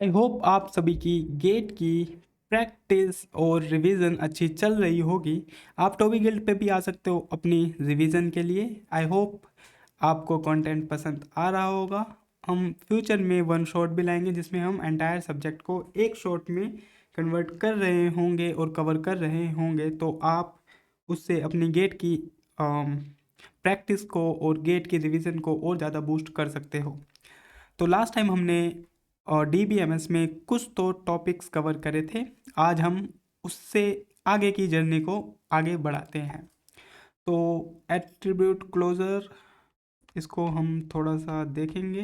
I hope आप सभी की गेट की प्रैक्टिस और रिवीजन अच्छी चल रही होगी। आप टॉबी गिल्ड पे भी आ सकते हो अपनी रिवीजन के लिए। आई होप आपको कंटेंट पसंद आ रहा होगा। हम फ्यूचर में वन शॉट भी लाएंगे जिसमें हम एंटायर सब्जेक्ट को एक शॉट में कन्वर्ट कर रहे होंगे और कवर कर रहे होंगे, तो आप उससे अपनी गेट की प्रैक्टिस को और गेट की रिवीजन को और ज़्यादा बूस्ट कर सकते हो। तो लास्ट टाइम हमने DBMS में कुछ तो टॉपिक्स कवर करे थे। आज हम उससे आगे की जर्नी को आगे बढ़ाते हैं। तो एट्रीब्यूट क्लोजर, इसको हम थोड़ा सा देखेंगे।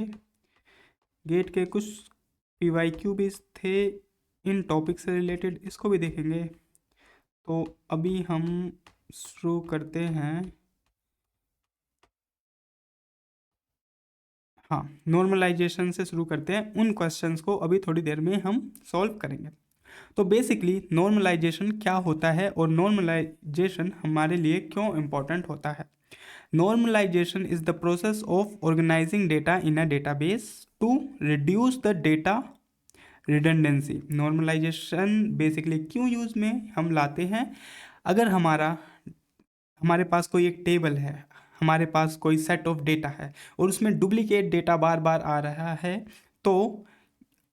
गेट के कुछ PYQ भी थे इन टॉपिक से रिलेटेड, इसको भी देखेंगे। तो अभी हम शुरू करते हैं। हाँ, नॉर्मलाइजेशन से शुरू करते हैं। उन क्वेश्चंस को अभी थोड़ी देर में हम सॉल्व करेंगे। तो बेसिकली नॉर्मलाइजेशन क्या होता है और नॉर्मलाइजेशन हमारे लिए क्यों इम्पोर्टेंट होता है। Normalization is the process of organizing data in a database to reduce the data redundancy. Normalization basically क्यों यूज़ में हम लाते हैं। अगर हमारे पास कोई एक टेबल है, हमारे पास कोई सेट ऑफ डेटा है और उसमें डुप्लीकेट डेटा बार बार आ रहा है, तो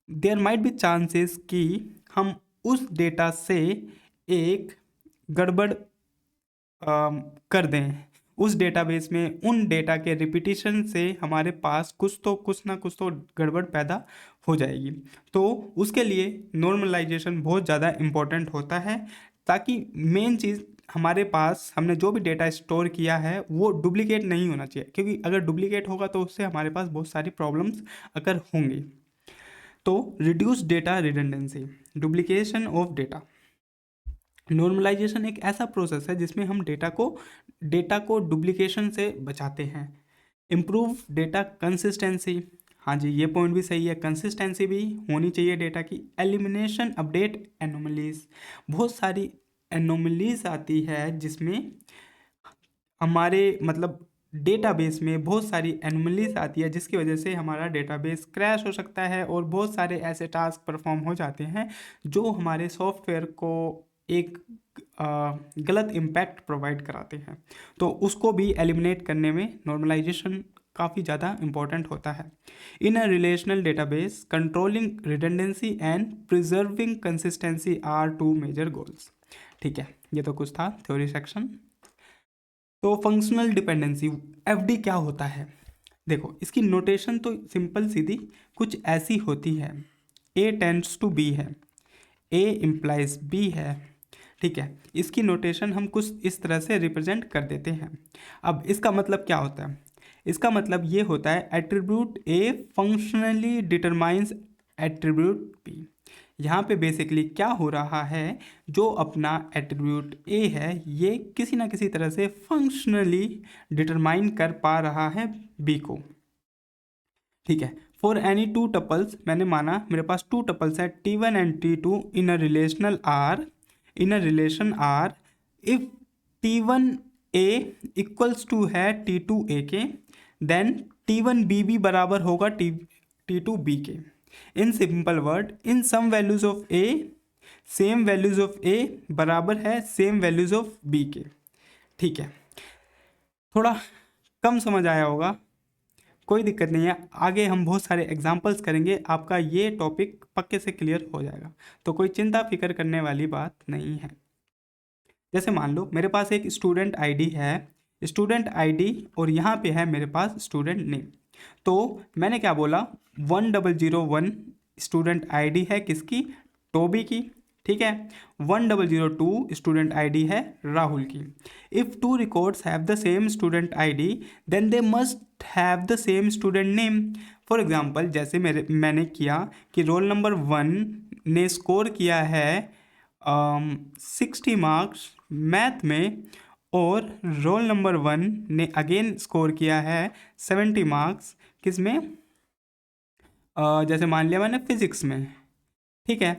देयर माइट बी चांसेस कि हम उस डेटा से एक गड़बड़ कर दें। उस डेटाबेस में उन डेटा के रिपीटिशन से हमारे पास कुछ ना कुछ तो गड़बड़ पैदा हो जाएगी। तो उसके लिए नॉर्मलाइजेशन बहुत ज़्यादा इम्पोर्टेंट होता है, ताकि मेन चीज़ हमारे पास हमने जो भी डेटा स्टोर किया है वो डुप्लीकेट नहीं होना चाहिए, क्योंकि अगर डुप्लीकेट होगा तो उससे हमारे पास बहुत सारी प्रॉब्लम्स अगर होंगी। तो reduce data redundancy, duplication of data. Normalization एक ऐसा प्रोसेस है जिसमें हम डेटा को डुप्लीकेशन से बचाते हैं। इम्प्रूव डेटा कंसिस्टेंसी, हाँ जी ये पॉइंट भी सही है, कंसिस्टेंसी भी होनी चाहिए डेटा की। एलिमिनेशन अपडेट एनोमलीज, बहुत सारी एनोमलीज आती है जिसमें हमारे मतलब डेटाबेस में बहुत सारी एनोमलीज आती है, जिसकी वजह से हमारा डेटाबेस क्रैश हो सकता है और बहुत सारे ऐसे टास्क परफॉर्म हो जाते हैं जो हमारे सॉफ्टवेयर को एक गलत इम्पैक्ट प्रोवाइड कराते हैं। तो उसको भी एलिमिनेट करने में नॉर्मलाइजेशन काफ़ी ज़्यादा इम्पोर्टेंट होता है। In a relational database controlling redundancy and preserving consistency are two major goals. ठीक है, ये तो कुछ था थ्योरी सेक्शन। तो फंक्शनल डिपेंडेंसी, FD क्या होता है। देखो इसकी नोटेशन तो सिंपल सीधी कुछ ऐसी होती है। A टेंड्स टू B है, A इम्प्लाइज B है। ठीक है, इसकी नोटेशन हम कुछ इस तरह से रिप्रेजेंट कर देते हैं। अब इसका मतलब क्या होता है। इसका मतलब ये होता है attribute A functionally determines attribute B। यहाँ पे बेसिकली क्या हो रहा है, जो अपना एट्रीब्यूट A है ये किसी ना किसी तरह से फंक्शनली डिटरमाइन कर पा रहा है B को। ठीक है, फॉर एनी टू टपल्स, मैंने माना मेरे पास टू टपल्स है T1 and T2 in a relational R, in a relation R, if T1 A equals to है T2 A के, देन T1 B भी बराबर होगा T2 B के। In simple word, in some values of A same values of A बराबर है same values of B के। ठीक है, थोड़ा कम समझ आया होगा, कोई दिक्कत नहीं है, आगे हम बहुत सारे एग्जाम्पल्स करेंगे, आपका ये टॉपिक पक्के से क्लियर हो जाएगा। तो कोई चिंता फिक्र करने वाली बात नहीं है। जैसे मान लो मेरे पास एक स्टूडेंट आईडी है, स्टूडेंट आईडी, और यहाँ पे है मेरे पास स्टूडेंट नेम। तो मैंने क्या बोला, 1001 स्टूडेंट आईडी है किसकी, टोबी की। ठीक है, 1002 स्टूडेंट आईडी है राहुल की। If two records have the same student ID then they must have the same student name. For example जैसे मैंने किया कि रोल नंबर 1 ने स्कोर किया है 60 मार्क्स मैथ में, और रोल नंबर 1 ने अगेन स्कोर किया है 70 मार्क्स किस में, जैसे मान लिया मैंने फिजिक्स में। ठीक है,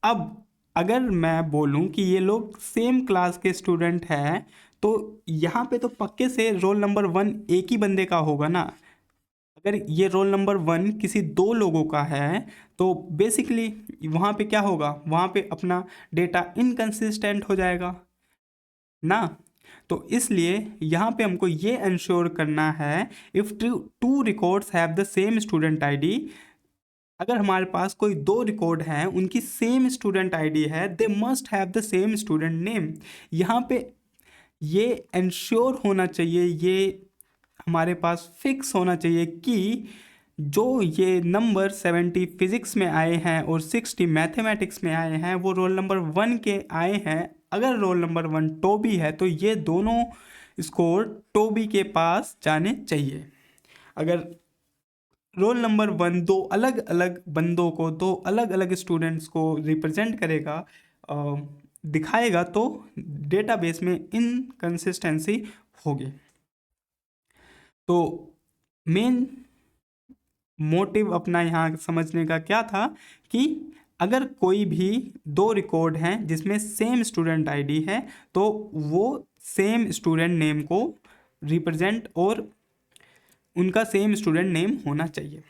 अब अगर मैं बोलूं कि ये लोग सेम क्लास के स्टूडेंट हैं, तो यहाँ पे तो पक्के से रोल नंबर 1 एक ही बंदे का होगा ना। अगर ये रोल नंबर 1 किसी 2 लोगों का है तो बेसिकली वहाँ पे क्या होगा, वहाँ पे अपना डेटा इनकंसिस्टेंट हो जाएगा ना। तो इसलिए यहाँ पे हमको ये इंश्योर करना है, if two records have the same student ID, अगर हमारे पास कोई 2 रिकॉर्ड हैं उनकी सेम स्टूडेंट आईडी है, दे must have the same student name. यहाँ पे ये इंश्योर होना चाहिए, ये हमारे पास फिक्स होना चाहिए कि जो ये नंबर 70 फिजिक्स में आए हैं और 60 मैथमेटिक्स में आए हैं वो रोल नंबर 1 के आए हैं। अगर रोल नंबर 1 टोबी है तो ये दोनों स्कोर टोबी के पास जाने चाहिए। अगर रोल नंबर 1 दो अलग अलग बंदों को, दो अलग अलग स्टूडेंट्स को रिप्रेजेंट करेगा, दिखाएगा, तो डेटाबेस में इनकंसिस्टेंसी होगी। तो मेन मोटिव अपना यहाँ समझने का क्या था कि अगर कोई भी 2 रिकॉर्ड हैं जिसमें सेम स्टूडेंट आईडी है तो वो सेम स्टूडेंट नेम को रिप्रेजेंट और उनका सेम स्टूडेंट नेम होना चाहिए।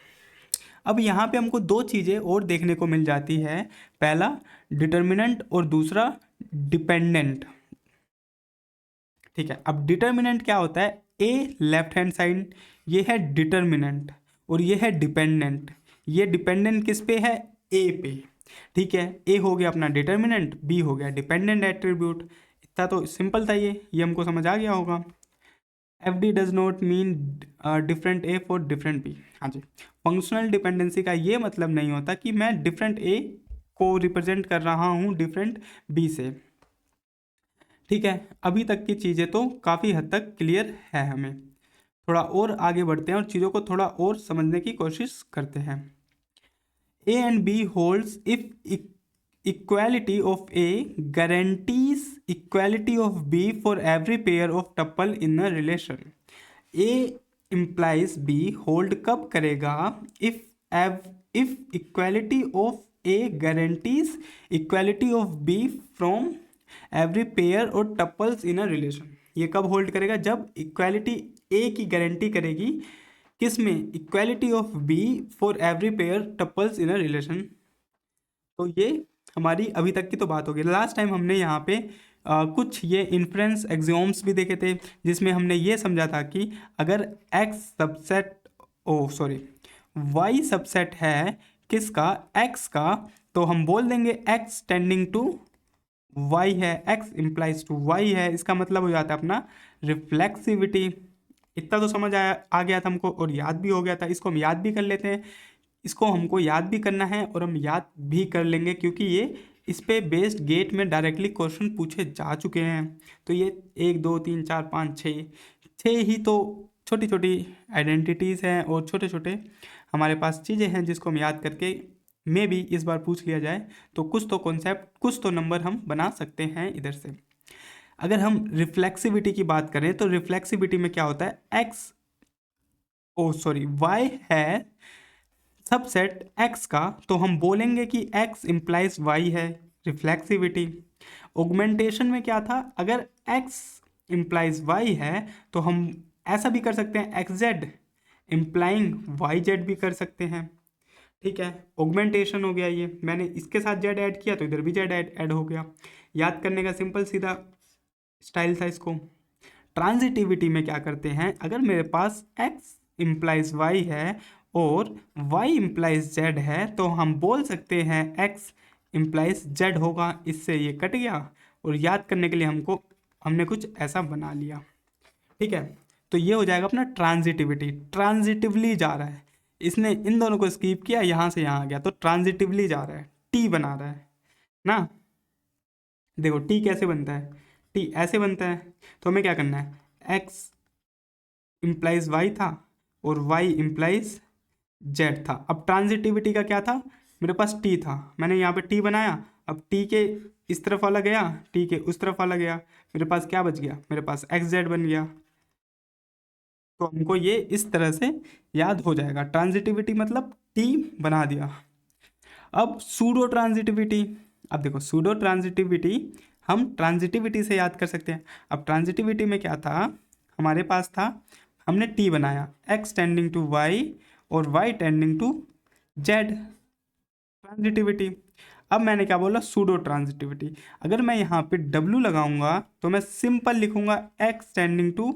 अब यहाँ पे हमको 2 चीज़ें और देखने को मिल जाती है, पहला डिटर्मिनेंट और दूसरा डिपेंडेंट। ठीक है, अब डिटर्मिनेंट क्या होता है, ए लेफ्ट हैंड साइड ये है डिटर्मिनेंट और ये है डिपेंडेंट। ये डिपेंडेंट किस पे है, ए पे। ठीक है, ए हो गया अपना डिटर्मिनेंट, बी हो गया डिपेंडेंट एट्रीब्यूट। इतना तो सिंपल था, ये हमको समझ आ गया होगा। F D does not mean different A for different B. हाँ जी, फंक्शनल डिपेंडेंसी का ये मतलब नहीं होता कि मैं डिफरेंट ए को रिप्रेजेंट कर रहा हूँ डिफरेंट बी से। ठीक है, अभी तक की चीज़ें तो काफ़ी हद तक क्लियर है हमें। थोड़ा और आगे बढ़ते हैं और चीज़ों को थोड़ा और समझने की कोशिश करते हैं। A and B holds if equality of A guarantees equality of B for every pair of tuple in a relation. A implies B hold कब करेगा, if equality of A guarantees equality of B from every pair और tuples in a relation. ये कब hold करेगा, जब equality ए की guarantee करेगी किस में, equality of B for every pair tuples in a relation. तो ये हमारी अभी तक की तो बात होगी। लास्ट टाइम हमने यहाँ पे कुछ ये इन्फ्रेंस एक्सियोम्स भी देखे थे जिसमें हमने ये समझा था कि अगर x सबसेट y सबसेट है किसका, x का, तो हम बोल देंगे x टेंडिंग टू y है, x इम्प्लाइज टू y है। इसका मतलब हो जाता है अपना रिफ्लेक्सिविटी। इतना तो समझ आ गया था हमको और याद भी हो गया था। इसको हम याद भी कर लेते हैं, इसको हमको याद भी करना है और हम याद भी कर लेंगे क्योंकि ये इस पे बेस्ड गेट में डायरेक्टली क्वेश्चन पूछे जा चुके हैं। तो ये 1 2 3 4 5 6 ही तो छोटी छोटी आइडेंटिटीज़ हैं और छोटे छोटे हमारे पास चीज़ें हैं जिसको हम याद करके मे भी इस बार पूछ लिया जाए तो कुछ तो कॉन्सेप्ट, कुछ तो नंबर हम बना सकते हैं इधर से। अगर हम रिफ्लेक्सिविटी की बात करें तो रिफ्लेक्सिविटी में क्या होता है, y है सबसेट x का, तो हम बोलेंगे कि x इम्प्लाइज y है रिफ्लेक्सिविटी। ऑगमेंटेशन में क्या था, अगर x इम्प्लाइज y है तो हम ऐसा भी कर सकते हैं xz इम्प्लाइंग yz भी कर सकते हैं। ठीक है, ऑगमेंटेशन हो गया, ये मैंने इसके साथ z ऐड किया तो इधर भी z ऐड हो गया। याद करने का सिंपल सीधा स्टाइल था इसको। ट्रांजिटिविटी में क्या करते हैं, अगर मेरे पास x इम्प्लाइज y है और y इम्प्लाइज z है तो हम बोल सकते हैं x इम्प्लाइज z होगा। इससे ये कट गया और याद करने के लिए हमने कुछ ऐसा बना लिया। ठीक है, तो ये हो जाएगा अपना ट्रांजिटिविटी। ट्रांजिटिवली जा रहा है, इसने इन दोनों को स्किप किया, यहाँ से यहाँ आ गया तो ट्रांजिटिवली जा रहा है, टी बना रहा है ना। देखो टी कैसे बनता है, टी ऐसे बनता है। तो हमें क्या करना है, x इम्प्लाइज y था और y इम्प्लाइज z था। अब ट्रांजिटिविटी का क्या था, मेरे पास t था, मैंने यहाँ पे t बनाया। अब t के इस तरफ वाला गया, t के उस तरफ वाला गया, मेरे पास क्या बच गया, मेरे पास xz बन गया। तो हमको ये इस तरह से याद हो जाएगा, ट्रांजिटिविटी मतलब t बना दिया। अब सूडो ट्रांजिटिविटी, अब देखो सूडो ट्रांजिटिविटी हम ट्रांजिटिविटी से याद कर सकते हैं। अब ट्रांजिटिविटी में क्या था, हमारे पास था, हमने टी बनाया x टेंडिंग टू y और y tending to z, transitivity. अब मैंने क्या बोला, सूडो ट्रांजिटिविटी। अगर मैं यहाँ पे w लगाऊंगा तो मैं सिंपल लिखूंगा x tending to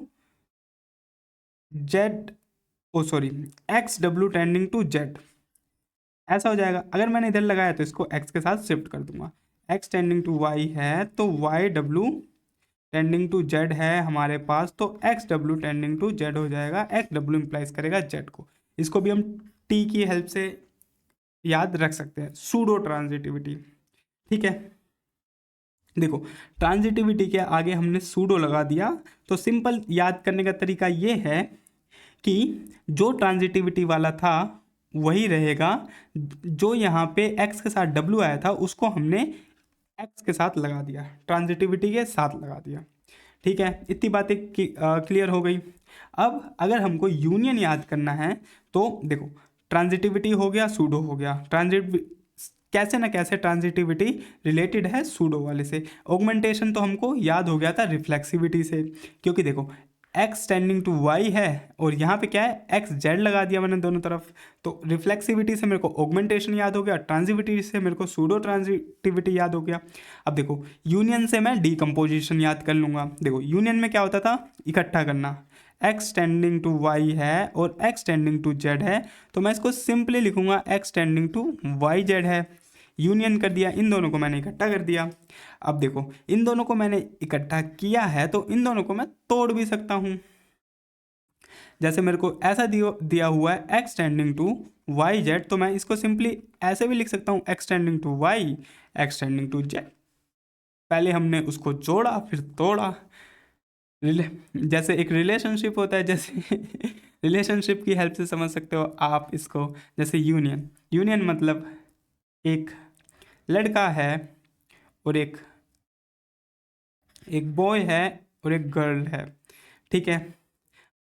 z, oh sorry, X W tending to z, ऐसा हो जाएगा। अगर मैंने इधर लगाया तो इसको x के साथ शिफ्ट कर दूंगा, x टेंडिंग टू y है तो y W tending to z है हमारे पास, तो x W tending to z हो जाएगा। x डब्ल्यू इंप्लाइज करेगा z को। इसको भी हम t की हेल्प से याद रख सकते हैं, सूडो ट्रांजिटिविटी। ठीक है, देखो ट्रांजिटिविटी के आगे हमने सूडो लगा दिया, तो सिंपल याद करने का तरीका ये है कि जो ट्रांजिटिविटी वाला था वही रहेगा, जो यहाँ पे x के साथ w आया था उसको हमने x के साथ लगा दिया, ट्रांजिटिविटी के साथ लगा दिया। ठीक है, इतनी बातें क्लियर हो गई। अब अगर हमको यूनियन याद करना है तो देखो, ट्रांजिटिविटी हो गया, सूडो हो गया। कैसे ना कैसे ट्रांजिटिविटी रिलेटेड है सूडो वाले से। ऑगमेंटेशन तो हमको याद हो गया था रिफ्लेक्सिविटी से, क्योंकि देखो x टेंडिंग टू y है और यहाँ पे क्या है, x z लगा दिया मैंने दोनों तरफ, तो रिफ्लेक्सिविटी से मेरे को ऑगमेंटेशन याद हो गया, ट्रांजिटिविटी से मेरे को सूडो ट्रांजिटिविटी याद हो गया। अब देखो यूनियन से मैं डीकम्पोजिशन याद कर लूँगा। देखो यूनियन में क्या होता था, इकट्ठा करना, x टेंडिंग टू y है और x टेंडिंग टू z है, तो मैं इसको सिंपली लिखूंगा x tending to y z है। यूनियन कर दिया, इन दोनों को मैंने इकट्ठा कर दिया। अब देखो इन दोनों को मैंने इकट्ठा किया है तो इन दोनों को मैं तोड़ भी सकता हूं। जैसे मेरे को ऐसा दिया हुआ है x tending to Y Z, तो मैं इसको सिंपली ऐसे भी लिख सकता हूँ x tending to Y, x tending to Z. पहले हमने उसको जोड़ा फिर तोड़ा, जैसे एक रिलेशनशिप होता है, जैसे रिलेशनशिप की हेल्प से समझ सकते हो आप इसको। जैसे यूनियन, यूनियन मतलब एक लड़का है और एक बॉय है और एक गर्ल है। ठीक है,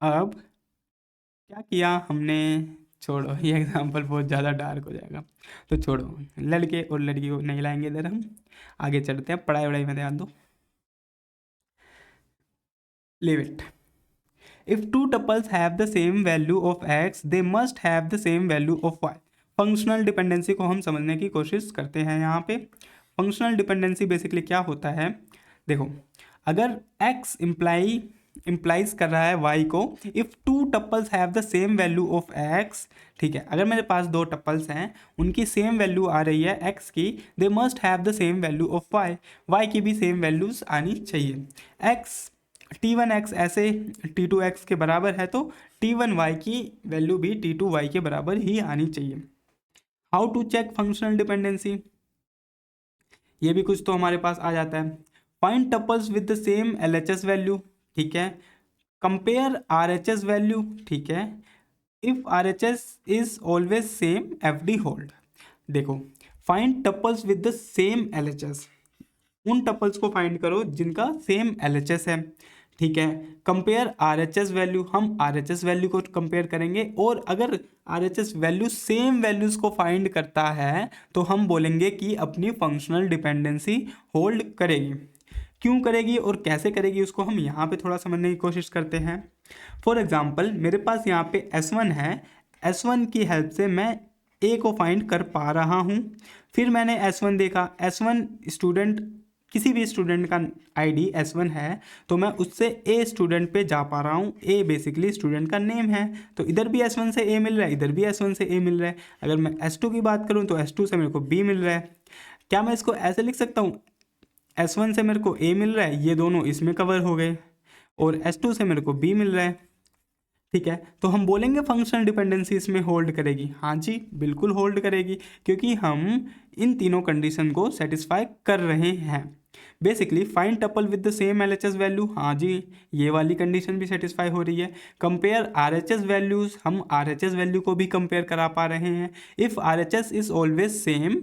अब क्या किया हमने, छोड़ो ये एग्जांपल बहुत ज़्यादा डार्क हो जाएगा, तो छोड़ो, लड़के और लड़की को नहीं लाएंगे इधर, हम आगे चलते हैं, पढ़ाई वढ़ाई में ध्यान दो। Leave it. If two tuples have the same value of x, they must have the same value of y. Functional dependency को हम समझने की कोशिश करते हैं यहाँ पे। फंक्शनल डिपेंडेंसी बेसिकली क्या होता है, देखो अगर x इम्प्लाइज कर रहा है y को, if two tuples have the same value of x, ठीक है, अगर मेरे पास दो टपल्स हैं उनकी सेम वैल्यू आ रही है x की, दे must have the same value of y की भी सेम वैल्यूज आनी चाहिए। x t1x ऐसे t2x के बराबर है तो t1y की वैल्यू भी t2y के बराबर ही आनी चाहिए। How to check functional dependency, ये भी कुछ तो हमारे पास आ जाता है। Find tuples with the same LHS value, ठीक है, कंपेयर RHS वैल्यू, ठीक है, if RHS is always same FD hold. देखो find tuples with the same LHS, उन टपल्स को फाइंड करो जिनका सेम LHS है। ठीक है, कंपेयर RHS वैल्यू, हम RHS वैल्यू को कंपेयर करेंगे और अगर RHS वैल्यू सेम वैल्यूज़ को फाइंड करता है तो हम बोलेंगे कि अपनी फंक्शनल डिपेंडेंसी होल्ड करेगी। क्यों करेगी और कैसे करेगी उसको हम यहाँ पे थोड़ा समझने की कोशिश करते हैं। फॉर एग्जांपल मेरे पास यहाँ पे S1 है, S1 की हेल्प से मैं A को फाइंड कर पा रहा हूँ। फिर मैंने S1 देखा, S1 स्टूडेंट, किसी भी स्टूडेंट का आईडी S1 है तो मैं उससे A स्टूडेंट पे जा पा रहा हूँ। A बेसिकली स्टूडेंट का नेम है, तो इधर भी S1 से A मिल रहा है, इधर भी S1 से A मिल रहा है। अगर मैं S2 की बात करूँ तो S2 से मेरे को B मिल रहा है। क्या मैं इसको ऐसे लिख सकता हूँ, S1 से मेरे को A मिल रहा है, ये दोनों इसमें कवर हो गए, और S2 से मेरे को B मिल रहा है। ठीक है, तो हम बोलेंगे फंक्शनल डिपेंडेंसी इसमें होल्ड करेगी। हाँ जी, बिल्कुल होल्ड करेगी, क्योंकि हम इन तीनों कंडीशन को सेटिस्फाई कर रहे हैं। Basically find tuple with the same LHS value, हाँ जी, ये वाली कंडीशन भी सेटिस्फाई हो रही है। कंपेयर RHS वैल्यूज़, हम RHS वैल्यू को भी कंपेयर करा पा रहे हैं। If RHS is always same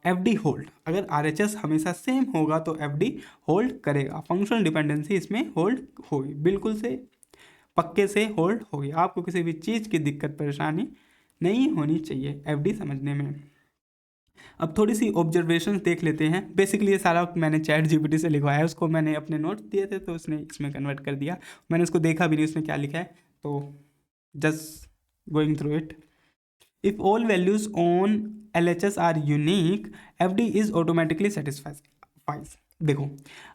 FD hold, अगर RHS हमेशा सेम होगा तो FD होल्ड करेगा। फंक्शनल डिपेंडेंसी इसमें होल्ड होगी, बिल्कुल से पक्के से होल्ड होगी। आपको किसी भी चीज़ की दिक्कत परेशानी नहीं होनी चाहिए FD समझने में। अब थोड़ी सी ऑब्जर्वेशंस देख लेते हैं। बेसिकली ये सारा मैंने ChatGPT से लिखवाया है, उसको मैंने अपने नोट्स दिए थे तो उसने इसमें कन्वर्ट कर दिया। मैंने उसको देखा भी नहीं उसने क्या लिखा है, तो just going through it. If all values on LHS are unique FD is automatically satisfies. देखो,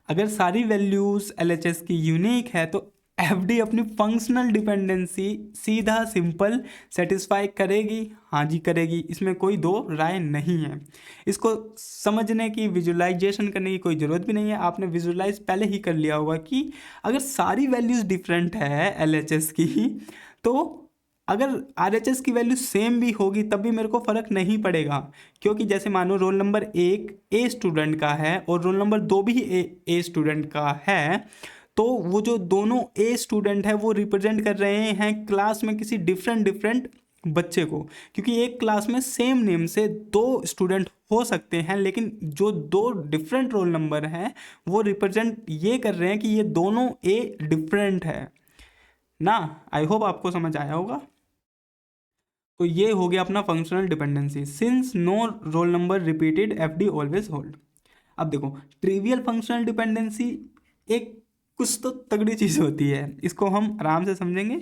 अगर सारी वैल्यूज LHS की यूनिक है तो FD अपनी फंक्शनल डिपेंडेंसी सीधा सिंपल सेटिस्फाई करेगी। हाँ जी करेगी, इसमें कोई दो राय नहीं है। इसको समझने की, विजुअलाइजेशन करने की कोई ज़रूरत भी नहीं है। आपने विजुअलाइज पहले ही कर लिया होगा कि अगर सारी वैल्यूज़ डिफरेंट है LHS की, तो अगर RHS की वैल्यू सेम भी होगी तब भी मेरे को फ़र्क नहीं पड़ेगा। क्योंकि जैसे मानो रोल नंबर 1 A स्टूडेंट का है और रोल नंबर 2 भी A स्टूडेंट का है, तो वो जो दोनों A स्टूडेंट है वो रिप्रेजेंट कर रहे हैं क्लास में किसी डिफरेंट बच्चे को। क्योंकि एक क्लास में सेम नेम से दो स्टूडेंट हो सकते हैं, लेकिन जो दो डिफरेंट रोल नंबर हैं वो रिप्रेजेंट ये कर रहे हैं कि ये दोनों A डिफरेंट है ना। आई होप आपको समझ आया होगा। तो ये हो गया अपना functional dependency. Since no roll number repeated FD always hold. अब देखो, ट्रिवियल फंक्शनल डिपेंडेंसी एक कुछ तो तगड़ी चीज़ होती है, इसको हम आराम से समझेंगे।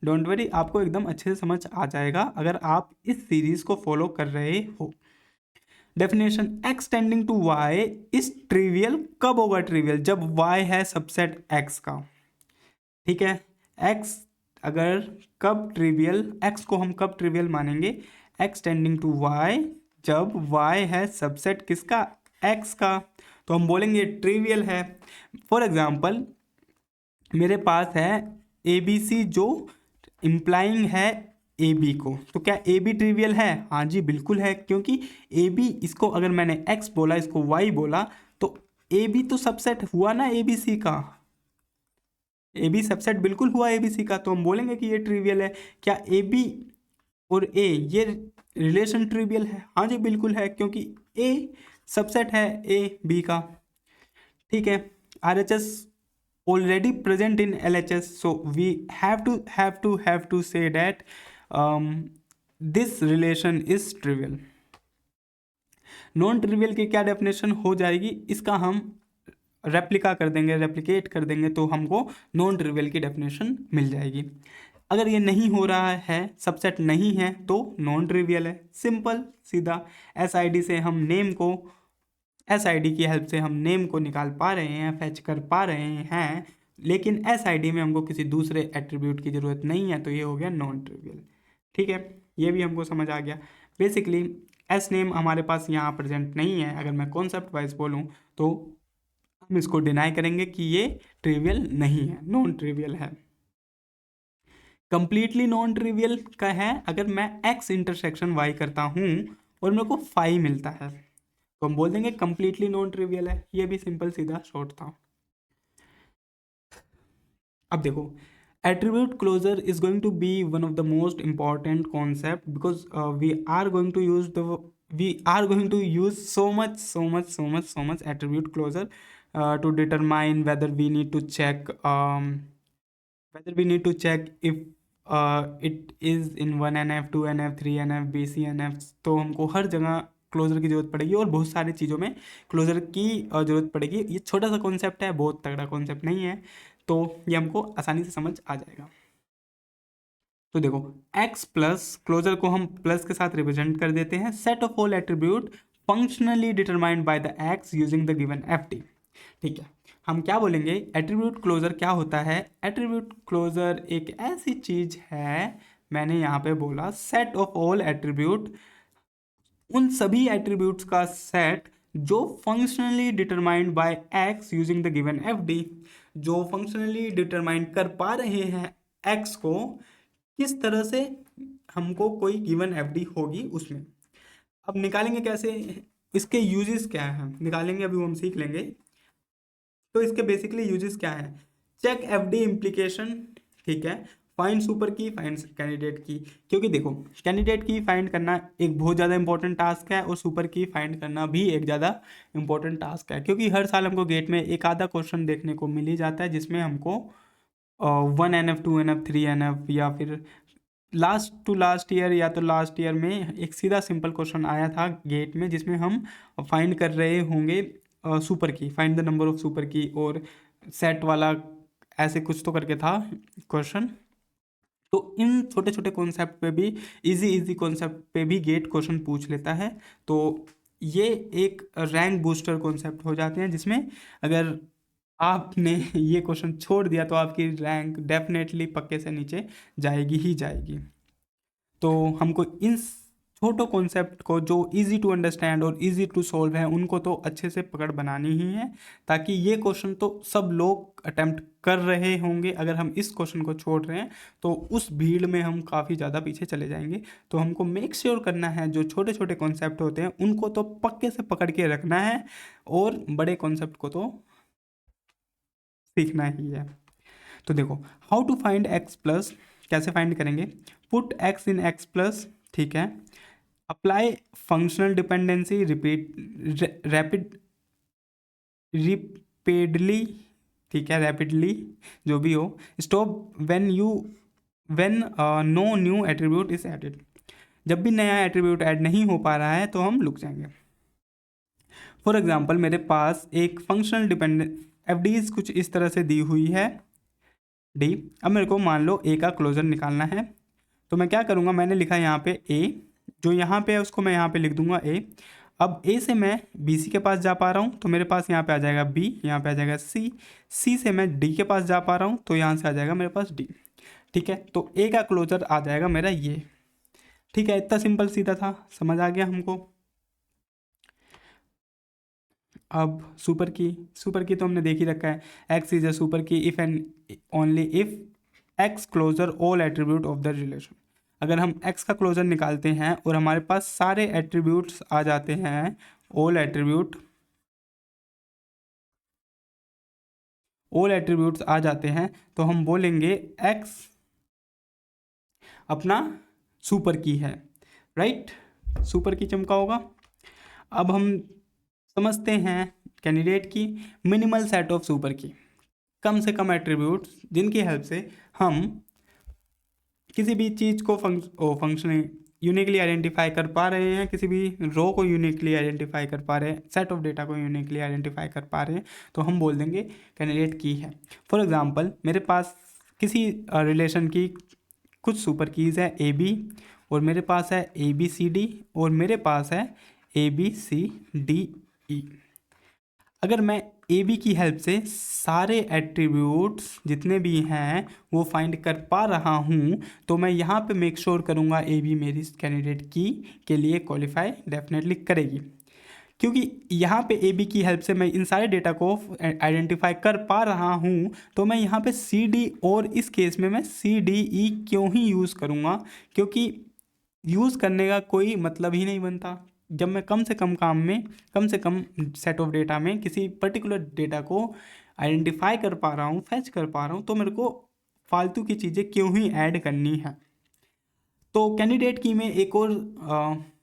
डोंट वरी, आपको एकदम अच्छे से समझ आ जाएगा अगर आप इस सीरीज को फॉलो कर रहे हो। Definition, x tending to y is trivial. कब होगा ट्रिवियल? जब y है सबसेट x का। ठीक है, x अगर कब ट्रिवियल, x को हम कब ट्रिवियल मानेंगे? x टेंडिंग टू y, जब y है सबसेट किसका? x का, तो हम बोलेंगे ट्रिवियल है। फॉर एग्जाम्पल, मेरे पास है ABC जो इम्प्लाइंग है AB को, तो क्या AB ट्रिवियल है? हाँ जी बिल्कुल है, क्योंकि AB, इसको अगर मैंने x बोला, इसको y बोला, तो AB तो सबसेट हुआ ना ABC का। AB सबसेट बिल्कुल हुआ ABC का, तो हम बोलेंगे कि ये ट्रिवियल है। क्या AB और A ये रिलेशन ट्रिवियल है? हाँ जी बिल्कुल है, क्योंकि A सबसेट है AB का। ठीक है, RHS already present in LHS, so we have to say that this relation is trivial. Non trivial की क्या डेफिनेशन हो जाएगी? इसका हम रेप्लिकेट कर देंगे तो हमको नॉन ट्रिवियल की डेफिनेशन मिल जाएगी। अगर ये नहीं हो रहा है, सबसेट नहीं है, तो नॉन ट्रिवियल है। सिंपल सीधा। SID से हम नेम को, SID की हेल्प से हम नेम को निकाल पा रहे हैं, फैच कर पा रहे हैं, लेकिन SID में हमको किसी दूसरे एट्रीब्यूट की ज़रूरत नहीं है, तो ये हो गया नॉन ट्रिवियल। ठीक है, ये भी हमको समझ आ गया। बेसिकली S नेम हमारे पास यहाँ प्रेजेंट नहीं है। अगर मैं कॉन्सेप्ट वाइज बोलूँ तो हम इसको डिनाई करेंगे कि ये ट्रिवियल नहीं है, नॉन ट्रिवियल है। कंप्लीटली नॉन ट्रिवियल का है अगर मैं X इंटरसेक्शन Y करता हूँ और मेरे को 5 मिलता है, तो हम बोल देंगे कंप्लीटली नॉन ट्रिवियल है। ये भी सिंपल सीधा शॉर्ट था। अब देखो, attribute closure is going to be one of the most important concept, because we are going to use so much attribute closure to determine whether we need to check if it is in 1NF 2NF 3NF BCNF, तो हमको हर जगह closure की जरूरत पड़ेगी और बहुत सारी चीज़ों में क्लोजर की जरूरत पड़ेगी। ये छोटा सा कॉन्सेप्ट है, बहुत तगड़ा कॉन्सेप्ट नहीं है, तो ये हमको आसानी से समझ आ जाएगा। तो देखो, x प्लस, क्लोजर को हम प्लस के साथ रिप्रेजेंट कर देते हैं, set of all attribute functionally determined by the x using the given FD। ठीक है, हम क्या बोलेंगे? एट्रीब्यूट क्लोजर क्या होता है? एट्रीब्यूट क्लोजर एक ऐसी चीज है, मैंने यहाँ पे बोला सेट ऑफ ऑल एट्रीब्यूट, उन सभी एट्रीब्यूट्स का सेट जो functionally determined by x using the given FD, जो फंक्शनली डिटरमाइन कर पा रहे हैं x को, किस तरह से हमको कोई गिवन FD होगी उसमें। अब निकालेंगे कैसे? इसके यूजेस क्या है निकालेंगे, अभी वो हम सीख लेंगे। तो इसके बेसिकली यूजेस क्या है? चेक FD इम्प्लीकेशन, ठीक है, फाइंड सुपर की, फाइंड कैंडिडेट की। क्योंकि देखो, कैंडिडेट की फाइंड करना एक बहुत ज़्यादा इंपॉर्टेंट टास्क है और सुपर की फाइंड करना भी एक ज़्यादा इंपॉर्टेंट टास्क है, क्योंकि हर साल हमको गेट में एक आधा क्वेश्चन देखने को मिल ही जाता है जिसमें हमको 1NF 2NF 3NF या फिर लास्ट टू लास्ट ईयर या तो लास्ट ईयर में एक सीधा सिंपल क्वेश्चन आया था गेट में, जिसमें हम फाइंड कर रहे होंगे सुपर की, find the number of super की, और सेट वाला ऐसे कुछ तो करके था क्वेश्चन। तो इन छोटे छोटे कॉन्सेप्ट पे भी इजी कॉन्सेप्ट पे भी गेट क्वेश्चन पूछ लेता है। तो ये एक रैंक बूस्टर कॉन्सेप्ट हो जाते हैं, जिसमें अगर आपने ये क्वेश्चन छोड़ दिया तो आपकी रैंक डेफिनेटली पक्के से नीचे जाएगी ही जाएगी। तो हमको इन छोटो कॉन्सेप्ट को जो इजी टू अंडरस्टैंड और इजी टू सॉल्व है उनको तो अच्छे से पकड़ बनानी ही है, ताकि ये क्वेश्चन तो सब लोग अटेम्प्ट कर रहे होंगे। अगर हम इस क्वेश्चन को छोड़ रहे हैं तो उस भीड़ में हम काफ़ी ज़्यादा पीछे चले जाएंगे। तो हमको मेक श्योर करना है जो छोटे छोटे कॉन्सेप्ट होते हैं उनको तो पक्के से पकड़ के रखना है, और बड़े कॉन्सेप्ट को तो सीखना ही है। तो देखो, how to find X plus, कैसे फाइंड करेंगे? Put X in X plus, ठीक है। अप्लाई फंक्शनल डिपेंडेंसी रिपीडली, ठीक है, रैपिडली, जो भी हो। Stop when no new attribute is added, जब भी नया एट्रीब्यूट ऐड नहीं हो पा रहा है तो हम रुक जाएंगे। फॉर एग्जाम्पल, मेरे पास एक फंक्शनल डिपेंडेंट एफडीज कुछ इस तरह से दी हुई है डी। अब मेरे को मान लो ए का क्लोजर निकालना है, तो मैं क्या करूँगा, मैंने लिखा यहाँ पे ए, जो यहाँ पे है उसको मैं यहाँ पे लिख दूंगा ए। अब ए से मैं बी सी के पास जा पा रहा हूँ तो मेरे पास यहाँ पे आ जाएगा बी, यहाँ पे आ जाएगा सी। सी से मैं डी के पास जा पा रहा हूँ तो यहाँ से आ जाएगा मेरे पास डी, ठीक है। तो ए का क्लोजर आ जाएगा मेरा ये, ठीक है। इतना सिंपल सीधा था, समझ आ गया हमको। अब सुपर की तो हमने देख ही रखा है, X is a super key if and only if X closure all attribute of the relation. अगर हम एक्स का क्लोजर निकालते हैं और हमारे पास सारे एट्रीब्यूट्स आ जाते हैं, ऑल एट्रीब्यूट्स आ जाते हैं, तो हम बोलेंगे एक्स अपना सुपर की है, राइट। सुपर की चमका होगा। अब हम समझते हैं कैंडिडेट की मिनिमल सेट ऑफ सुपर की, कम से कम एट्रीब्यूट्स जिनकी हेल्प से हम किसी भी चीज़ को फंक्शन यूनिकली आइडेंटिफाई कर पा रहे हैं, किसी भी रो को यूनिकली आइडेंटिफाई कर पा रहे हैं, सेट ऑफ डेटा को यूनिकली आइडेंटिफाई कर पा रहे हैं, तो हम बोल देंगे कैंडिडेट की है। फॉर एग्जांपल, मेरे पास किसी रिलेशन की कुछ सुपर कीज़ है ए बी, और मेरे पास है ए बी सी डी, और मेरे पास है ए बी सी डी ई। अगर मैं ए बी की हेल्प से सारे एट्रीब्यूट्स जितने भी हैं वो फाइंड कर पा रहा हूँ, तो मैं यहाँ पे मेक श्योर करूँगा ए बी मेरी कैंडिडेट की के लिए क्वालिफाई डेफिनेटली करेगी, क्योंकि यहाँ पे ए बी की हेल्प से मैं इन सारे डेटा को आइडेंटिफाई कर पा रहा हूँ। तो मैं यहाँ पे सी डी, और इस केस में मैं सी डी ई क्यों ही यूज़ करूँगा, क्योंकि यूज़ करने का कोई मतलब ही नहीं बनता। जब मैं कम से कम काम में, कम से कम सेट ऑफ डेटा में किसी पर्टिकुलर डेटा को आइडेंटिफाई कर पा रहा हूँ, फैच कर पा रहा हूँ, तो मेरे को फालतू की चीज़ें क्यों ही ऐड करनी है। तो कैंडिडेट की में एक और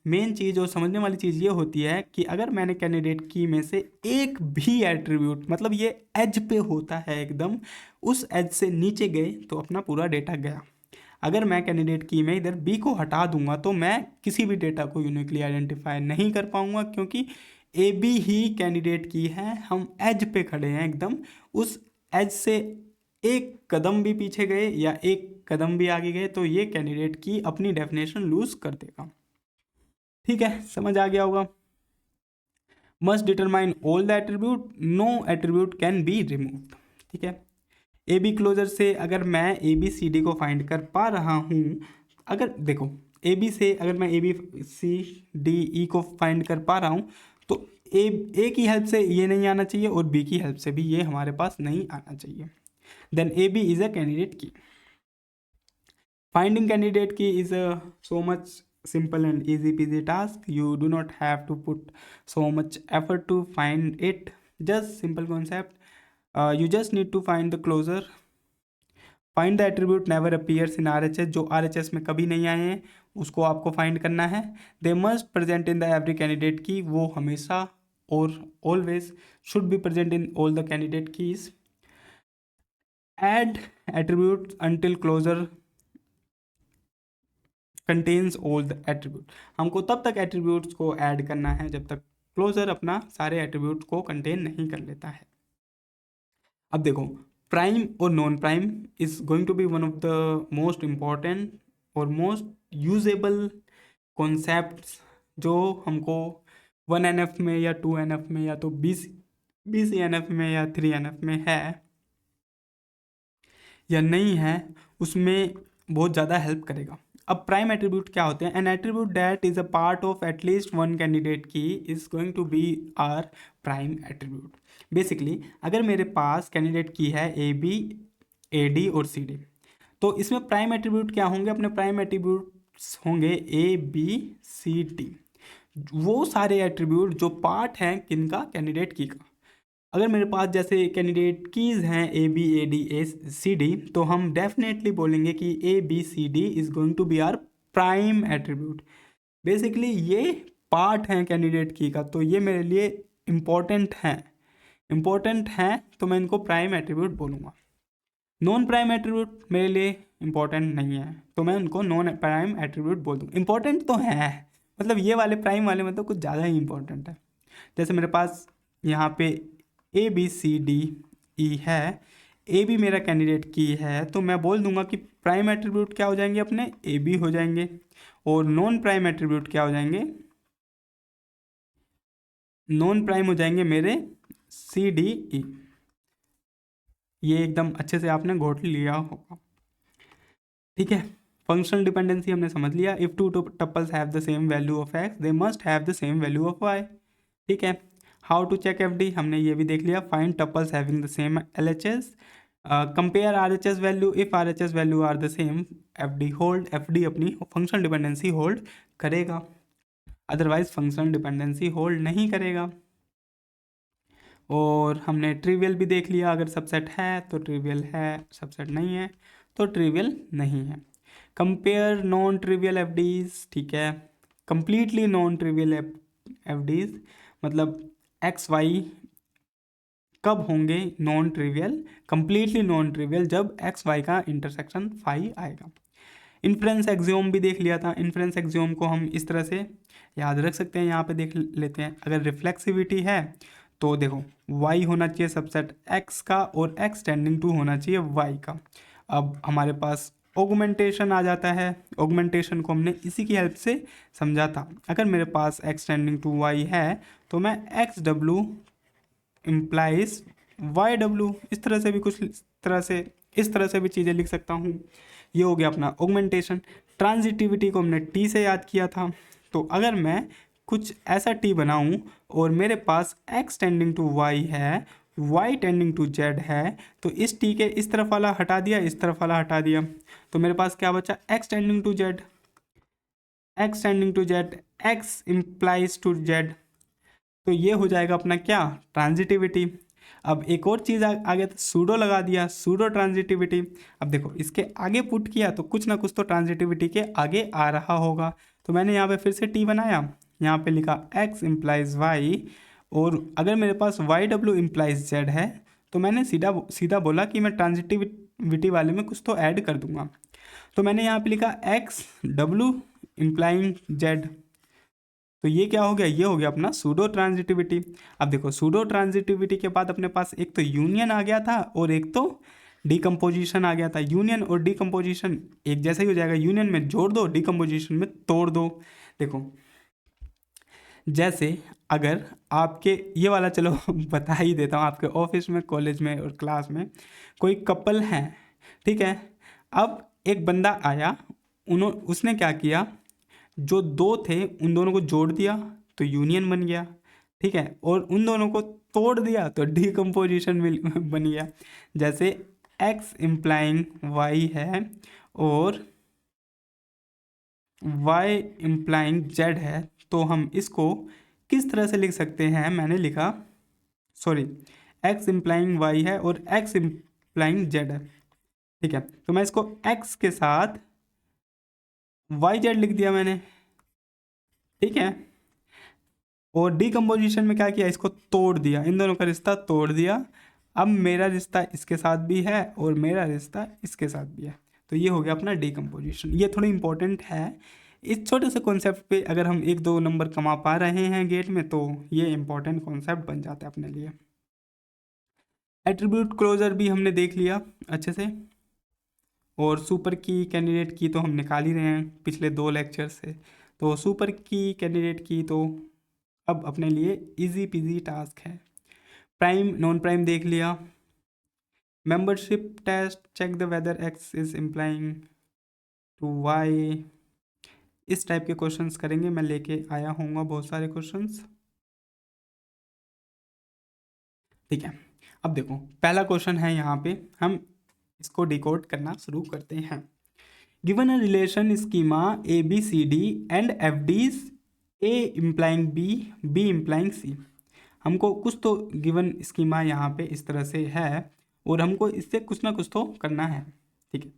मेन चीज़ और समझने वाली चीज़ ये होती है कि अगर मैंने कैंडिडेट की में से एक भी एट्रीब्यूट, मतलब ये एज पे होता है एकदम, उस एज से नीचे गए तो अपना पूरा डेटा गया। अगर मैं कैंडिडेट की में इधर बी को हटा दूंगा तो मैं किसी भी डेटा को यूनिकली आइडेंटिफाई नहीं कर पाऊंगा, क्योंकि A B he candidate key है। हम एज पे खड़े हैं एकदम, उस एज से एक कदम भी पीछे गए या एक कदम भी आगे गए तो ये कैंडिडेट की अपनी डेफिनेशन लूज कर देगा। ठीक है, समझ आ गया होगा। Must determine all the attribute, no attribute can be removed, ठीक है। ए बी क्लोजर से अगर मैं ए बी सी डी को फाइंड कर पा रहा हूँ, अगर देखो ए बी से अगर मैं ए बी सी डी ई को फाइंड कर पा रहा हूँ, तो ए की हेल्प से ये नहीं आना चाहिए और बी की हेल्प से भी ये हमारे पास नहीं आना चाहिए। Then A B is a candidate key. Finding candidate key is a so much simple and easy peasy task. You do not have to put so much effort to find it. Just simple concept. You just need to find the closure. Find the attribute never appears in RHS. जो RHS में कभी नहीं आए हैं उसको आपको find करना है. They must present in the every candidate key. वो हमेशा और always should be present in all the candidate keys. Add attributes until closure contains all the attribute. हमको तब तक एट्रीब्यूट्स को ऐड करना है जब तक क्लोजर अपना सारे एट्रीब्यूट को कंटेन नहीं कर लेता है. अब देखो, प्राइम और non prime is going to be one of the most important और मोस्ट यूजेबल कॉन्सेप्ट्स जो हमको 1 NF में या 2 NF में या तो 20 NF में या 3 NF में है या नहीं है, उसमें बहुत ज़्यादा हेल्प करेगा। अब प्राइम एट्रीब्यूट क्या होते हैं? An attribute that is a part of at least one candidate key is going to be are prime attribute. Basically अगर मेरे पास कैंडिडेट की है AB, AD और CD, तो इसमें प्राइम एट्रीब्यूट क्या होंगे? अपने प्राइम एट्रीब्यूट्स होंगे ABCD, वो सारे एट्रीब्यूट जो पार्ट हैं किनका? कैंडिडेट की का। अगर मेरे पास जैसे कैंडिडेट कीज हैं ABADACD, तो हम डेफिनेटली बोलेंगे कि ABCD is going to be are prime attribute. Basically ये पार्ट हैं कैंडिडेट की का, तो ये मेरे लिए इम्पोर्टेंट हैं, तो मैं इनको प्राइम एट्रीब्यूट बोलूँगा। नॉन प्राइम एट्रीब्यूट मेरे लिए इम्पोर्टेंट नहीं है, तो मैं उनको नॉन प्राइम एट्रीब्यूट बोल दूँ। इम्पोर्टेंट तो है, मतलब ये वाले प्राइम वाले में तो कुछ ज़्यादा ही इम्पोर्टेंट है। जैसे मेरे पास यहाँ पे ABCDE है, AB मेरा कैंडिडेट की है, तो मैं बोल दूंगा कि प्राइम एट्रीब्यूट क्या हो जाएंगे? अपने AB हो जाएंगे, और नॉन प्राइम एट्रीब्यूट क्या हो जाएंगे? नॉन प्राइम हो जाएंगे मेरे CDE। ये एकदम अच्छे से आपने घोट लिया होगा, ठीक है। फंक्शनल डिपेंडेंसी हमने समझ लिया। If two tuples have the same value of x, they must have the same value of y, ठीक है। हाउ टू चेक FD हमने ये भी देख लिया। Find tuples having the same LHS, compare RHS value, if RHS value are the same FD hold, FD अपनी functional dependency hold करेगा, otherwise functional dependency hold नहीं करेगा। और हमने ट्रिवियल भी देख लिया, अगर सबसेट है तो ट्रिवियल है, सबसेट नहीं है तो ट्रिवियल नहीं है। कंपेयर नॉन ट्रिवियल FDs, ठीक है। कंप्लीटली नॉन ट्रिवियल FDs मतलब XY कब होंगे non trivial? Completely non trivial जब XY का इंटरसेक्शन फाई आएगा। इन्फ्रेंस एक्सियोम भी देख लिया था। इन्फ्रेंस एक्सियोम को हम इस तरह से याद रख सकते हैं, यहाँ पे देख लेते हैं। अगर रिफ्लेक्सिविटी है तो देखो y होना चाहिए सबसेट x का और x टेंडिंग टू होना चाहिए y का। अब हमारे पास ऑगमेंटेशन आ जाता है। ऑगमेंटेशन को हमने इसी की हेल्प से समझा था। अगर मेरे पास x टेंडिंग टू y है तो मैं XW इम्प्लाइज YW, इस तरह से भी इस तरह से भी चीज़ें लिख सकता हूँ। ये हो गया अपना ऑगमेंटेशन। ट्रांजिटिविटी को हमने T से याद किया था, तो अगर मैं कुछ ऐसा T बनाऊँ और मेरे पास x टेंडिंग टू y है, y टेंडिंग टू z है, तो इस T के इस तरफ वाला हटा दिया, इस तरफ वाला हटा दिया, तो मेरे पास क्या बचा? x tending to z, x tending to z, x implies to z, तो ये हो जाएगा अपना क्या? ट्रांजिटिविटी। अब एक और चीज़ आ गया था, सूडो लगा दिया, सूडो ट्रांजिटिविटी। अब देखो इसके आगे पुट किया तो कुछ ना कुछ तो ट्रांजिटिविटी के आगे आ रहा होगा, तो मैंने यहाँ पे फिर से T बनाया, यहाँ पे लिखा x इम्प्लाइज y, और अगर मेरे पास YW इम्प्लाइज z है तो मैंने सीधा बोला कि मैं ट्रांजिटिविटी वाले में कुछ तो ऐड कर दूंगा, तो मैंने यहाँ पे लिखा XW इम्प्लाइंग z, तो ये क्या हो गया? ये हो गया अपना सूडो ट्रांजिटिविटी। अब देखो सूडो ट्रांजिटिविटी के बाद अपने पास एक तो यूनियन आ गया था और एक तो डिकम्पोजिशन आ गया था। यूनियन और डिकम्पोजिशन एक जैसा ही हो जाएगा, यूनियन में जोड़ दो, डिकम्पोजिशन में तोड़ दो। देखो जैसे अगर आपके ये वाला चलो बता ही देता हूँ, आपके ऑफिस में, कॉलेज में और क्लास में कोई कपल हैं, ठीक है। अब एक बंदा आया, उसने क्या किया, जो दो थे उन दोनों को जोड़ दिया तो यूनियन बन गया, ठीक है, और उन दोनों को तोड़ दिया तो डिकम्पोजिशन बन गया। जैसे x इम्प्लाइंग y है और y इम्प्लाइंग z है, तो हम इसको किस तरह से लिख सकते हैं? मैंने लिखा x इम्प्लाइंग y है और x इम्प्लाइंग z है, ठीक है, तो मैं इसको x के साथ YZ लिख दिया मैंने, ठीक है। और डिकम्पोजिशन में क्या किया? इसको तोड़ दिया, इन दोनों का रिश्ता तोड़ दिया। अब मेरा रिश्ता इसके साथ भी है और मेरा रिश्ता इसके साथ भी है, तो ये हो गया अपना डिकम्पोजिशन। ये थोड़ी इंपॉर्टेंट है। इस छोटे से कॉन्सेप्ट पे अगर हम 1-2 नंबर कमा पा रहे हैं गेट में, तो ये इंपॉर्टेंट कॉन्सेप्ट बन जाता है अपने लिए। एट्रीब्यूट क्लोजर भी हमने देख लिया अच्छे से, और सुपर की कैंडिडेट की तो हम निकाल ही रहे हैं पिछले 2 लेक्चर से। तो सुपर की कैंडिडेट की तो अब अपने लिए इजी पीजी टास्क है। प्राइम नॉन प्राइम देख लिया। Membership test, check the whether X is implying to Y, इस टाइप के क्वेश्चंस करेंगे। मैं लेके आया हूँगा बहुत सारे क्वेश्चंस, ठीक है। अब देखो पहला क्वेश्चन है यहाँ पे, हम इसको डिकोड करना शुरू करते हैं। Given a relation schema A B C D and F Ds, A implying B, B implying C. हमको कुछ तो गिवन स्कीमा यहाँ पे इस तरह से है और हमको इससे कुछ ना कुछ तो करना है, ठीक है।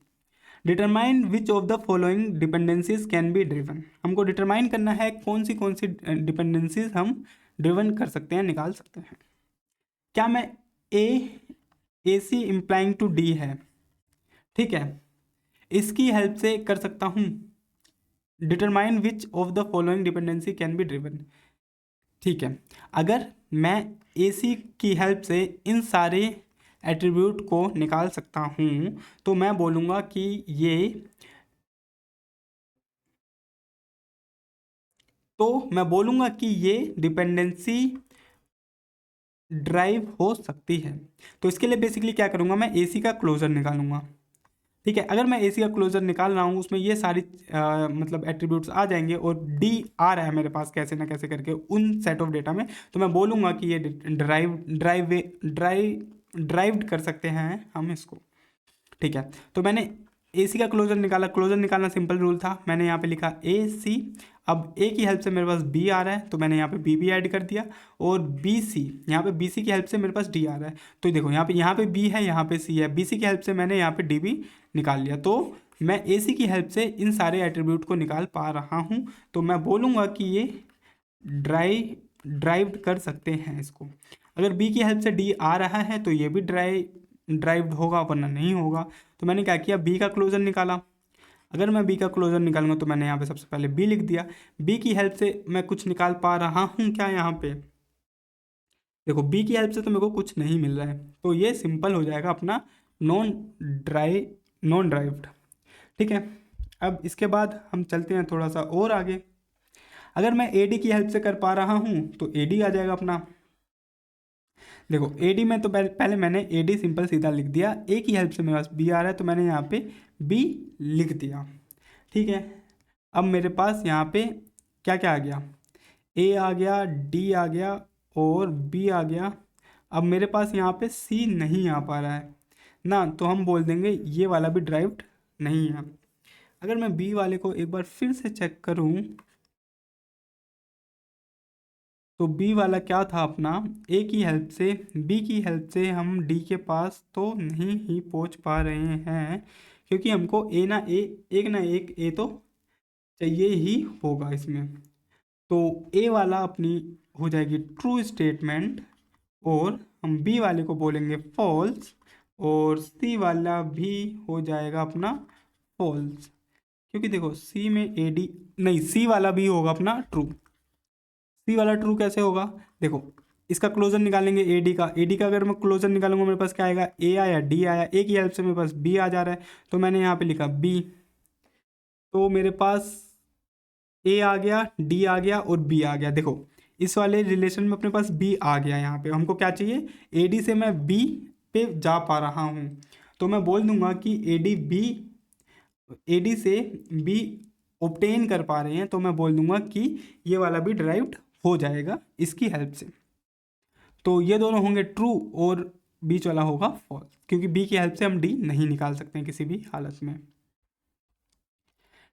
Determine which of the following dependencies can be driven, हमको डिटरमाइन करना है कौन सी डिपेंडेंसीज हम ड्रिवन कर सकते हैं, निकाल सकते हैं। क्या मैं ए सी इम्प्लाइंग टू डी है, ठीक है, इसकी हेल्प से कर सकता हूँ। Determine which of the following dependency can be driven, ठीक है। अगर मैं ए सी की हेल्प से इन सारे एट्रीब्यूट को निकाल सकता हूँ तो मैं बोलूँगा कि ये डिपेंडेंसी ड्राइव हो सकती है। तो इसके लिए बेसिकली क्या करूँगा, मैं ए सी का क्लोजर निकालूंगा, ठीक है। अगर मैं ए सी का क्लोजर निकाल रहा हूँ उसमें ये सारी मतलब एट्रीब्यूट्स आ जाएंगे और डी आ रहा है मेरे पास कैसे ना कैसे करके उन सेट ऑफ डेटा में, तो मैं बोलूँगा कि ये ड्राइव्ड कर सकते हैं हम इसको, ठीक है। तो मैंने ए सी का क्लोजर निकाला, क्लोजर निकालना सिंपल रूल था, मैंने यहाँ पे लिखा ए सी। अब ए की हेल्प से मेरे पास बी आ रहा है तो मैंने यहाँ पे बी भी ऐड कर दिया, और बी सी, यहाँ पे बी सी की हेल्प से मेरे पास डी आ रहा है। तो देखो यहाँ पे बी है, यहाँ पे सी है, बी सी की हेल्प से मैंने यहाँ पे डी भी निकाल लिया। तो मैं ए सी की हेल्प से इन सारे एट्रीब्यूट को निकाल पा रहा हूँ, तो मैं बोलूँगा कि ये ड्राइव्ड कर सकते हैं इसको। अगर बी की हेल्प से डी आ रहा है तो ये भी ड्राइव्ड होगा, वरना नहीं होगा। तो मैंने क्या किया, बी का क्लोजर निकाला। अगर मैं बी का क्लोजर निकालूंगा तो मैंने यहाँ पे सबसे पहले बी लिख दिया। बी की हेल्प से मैं कुछ निकाल पा रहा हूँ क्या, यहाँ पे देखो बी की हेल्प से तो मेरे को कुछ नहीं मिल रहा है, तो ये सिंपल हो जाएगा अपना नॉन ड्राइव्ड, ठीक है। अब इसके बाद हम चलते हैं थोड़ा सा और आगे। अगर मैं ए डी की हेल्प से कर पा रहा हूँ तो ए डी आ जाएगा अपना। देखो ए डी में तो पहले मैंने ए डी सिंपल सीधा लिख दिया, ए की हेल्प से मेरे पास बी आ रहा है तो मैंने यहाँ पे बी लिख दिया, ठीक है। अब मेरे पास यहाँ पे क्या क्या आ गया, ए आ गया, डी आ गया और बी आ गया। अब मेरे पास यहाँ पे सी नहीं आ पा रहा है ना, तो हम बोल देंगे ये वाला भी ड्राइव्ड नहीं है। अगर मैं बी वाले को एक बार फिर से चेक करूँ तो बी वाला क्या था अपना, ए की हेल्प से, बी की हेल्प से हम डी के पास तो नहीं ही पहुंच पा रहे हैं, क्योंकि हमको एक ना एक ए तो चाहिए ही होगा इसमें। तो ए वाला अपनी हो जाएगी ट्रू स्टेटमेंट और हम बी वाले को बोलेंगे फॉल्स, और सी वाला भी हो जाएगा अपना फॉल्स, क्योंकि देखो सी में ए डी नहीं, सी वाला भी होगा अपना ट्रू। सी वाला ट्रू कैसे होगा, देखो इसका क्लोजर निकालेंगे ए डी का अगर मैं क्लोजर निकालूंगा मेरे पास क्या आएगा, ए आया, डी आया, ए की हेल्प से मेरे पास बी आ जा रहा है तो मैंने यहाँ पे लिखा बी। तो मेरे पास ए आ गया, डी आ गया और बी आ गया। देखो इस वाले रिलेशन में अपने पास बी आ गया, यहाँ पे हमको क्या चाहिए, ए डी से मैं बी पे जा पा रहा हूँ, तो मैं बोल दूंगा कि ए डी से बी ऑब्टेन कर पा रहे हैं, तो मैं बोल दूंगा कि ये वाला भी ड्राइव्ड हो जाएगा इसकी हेल्प से। तो ये दोनों होंगे ट्रू और बीच वाला होगा फॉल्स, क्योंकि बी की हेल्प से हम डी नहीं निकाल सकते हैं किसी भी हालत में,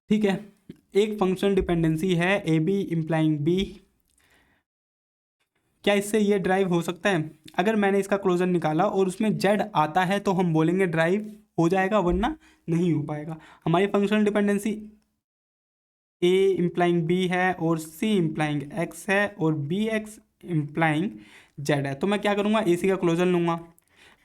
ठीक है। एक फंक्शनल डिपेंडेंसी है ए बी इम्प्लाइंग बी, क्या इससे ये ड्राइव हो सकता है। अगर मैंने इसका क्लोजर निकाला और उसमें जेड आता है तो हम बोलेंगे ड्राइव हो जाएगा, वरना नहीं हो पाएगा। हमारी फंक्शनल डिपेंडेंसी ए इम्प्लाइंग बी है और सी इम्प्लाइंग एक्स है और बी एक्स इम्प्लाइंग जेड है, तो मैं क्या करूँगा, ए सी का क्लोजर लूँगा।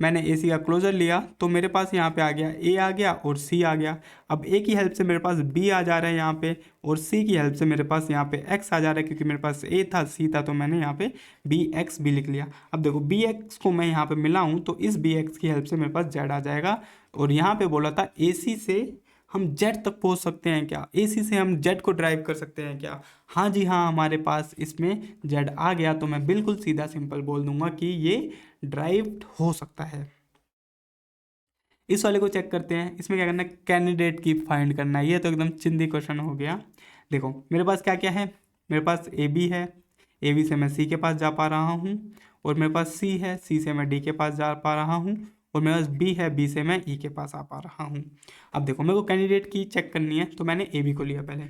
मैंने ए सी का क्लोजर लिया तो मेरे पास यहाँ पे आ गया ए आ गया और सी आ गया। अब ए की हेल्प से मेरे पास बी आ जा रहा है यहाँ पे, और सी की हेल्प से मेरे पास यहाँ पे एक्स आ जा रहा है, क्योंकि मेरे पास ए था सी था तो मैंने यहाँ पे बी एक्स भी लिख लिया। अब देखो बी एक्स को मैं यहाँ पे मिलाऊँ तो इस बी एक्स की हेल्प से मेरे पास जेड आ जाएगा। और यहाँ पे बोला था ए सी से हम जेड तक पहुंच सकते हैं क्या, एसी से हम जेड को ड्राइव कर सकते हैं क्या? हाँ जी हाँ, हमारे पास इसमें जेड आ गया तो मैं बिल्कुल सीधा सिंपल बोल दूंगा कि ये ड्राइव हो सकता है। इस वाले को चेक करते हैं। इसमें क्या करना है, कैंडिडेट की फाइंड करना है। ये तो एकदम चिंदी क्वेश्चन हो गया। देखो मेरे पास क्या क्या है, मेरे पास ए बी है, ए बी से मैं सी के पास जा पा रहा हूँ, और मेरे पास सी है, सी से मैं डी के पास जा पा रहा हूँ, और मेरे पास बी है, बी से मैं ई के पास आ पा रहा हूँ। अब देखो मेरे को कैंडिडेट की चेक करनी है तो मैंने ए बी को लिया। पहले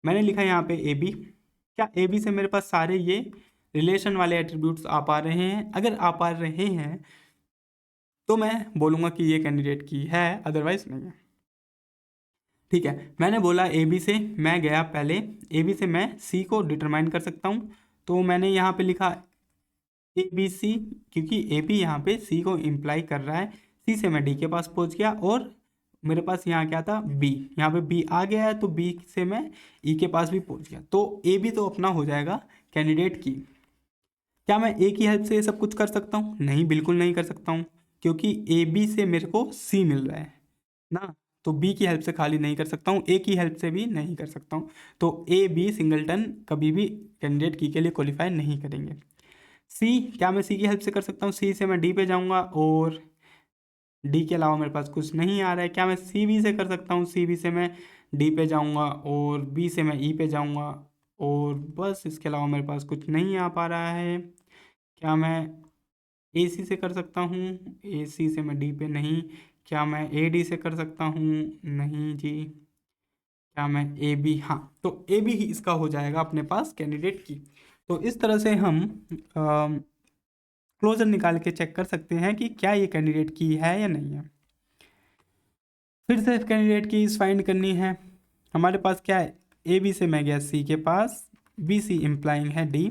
मैंने लिखा यहाँ पे ए बी। क्या ए बी से मेरे पास सारे ये रिलेशन वाले एट्रीब्यूट्स आ पा रहे हैं? अगर आ पा रहे हैं तो मैं बोलूँगा कि ये कैंडिडेट की है, अदरवाइज नहीं है। ठीक है, मैंने बोला ए बी से मैं गया, पहले ए बी से मैं सी को डिटरमाइन कर सकता हूँ, तो मैंने यहाँ पे लिखा ए बी सी, क्योंकि ए बी यहाँ पे सी को इम्प्लाई कर रहा है। सी से मैं डी के पास पहुँच गया, और मेरे पास यहाँ क्या था बी, यहाँ पे बी आ गया है तो बी से मैं ई के पास भी पहुँच गया। तो ए बी तो अपना हो जाएगा कैंडिडेट की। क्या मैं ए की हेल्प से ये सब कुछ कर सकता हूँ? नहीं, बिल्कुल नहीं कर सकता हूँ, क्योंकि ए बी से मेरे को सी मिल रहा है ना, तो बी की हेल्प से खाली नहीं कर सकता हूँ, ए की हेल्प से भी नहीं कर सकता हूँ। तो ए बी सिंगलटन कभी भी कैंडिडेट की के लिए क्वालिफाई नहीं करेंगे। सी, क्या मैं सी की हेल्प से कर सकता हूँ? सी से मैं डी पे जाऊँगा, और डी के अलावा मेरे पास कुछ नहीं आ रहा है। क्या मैं सी बी से कर सकता हूँ? सी बी से मैं डी पे जाऊँगा, और बी से मैं ई पे जाऊँगा, और बस इसके अलावा मेरे पास कुछ नहीं आ पा रहा है। क्या मैं ए सी से कर सकता हूँ? ए सी से मैं डी पे नहीं। क्या मैं ए डी से कर सकता हूँ? नहीं जी। क्या मैं ए बी, हाँ, तो ए बी ही इसका हो जाएगा अपने पास कैंडिडेट की। तो इस तरह से हम क्लोजर निकाल के चेक कर सकते हैं कि क्या ये कैंडिडेट की है या नहीं है। फिर से कैंडिडेट की इस फाइंड करनी है। हमारे पास क्या है, ए बी से मैं गया सी के पास, बी सी इम्प्लाइंग है डी।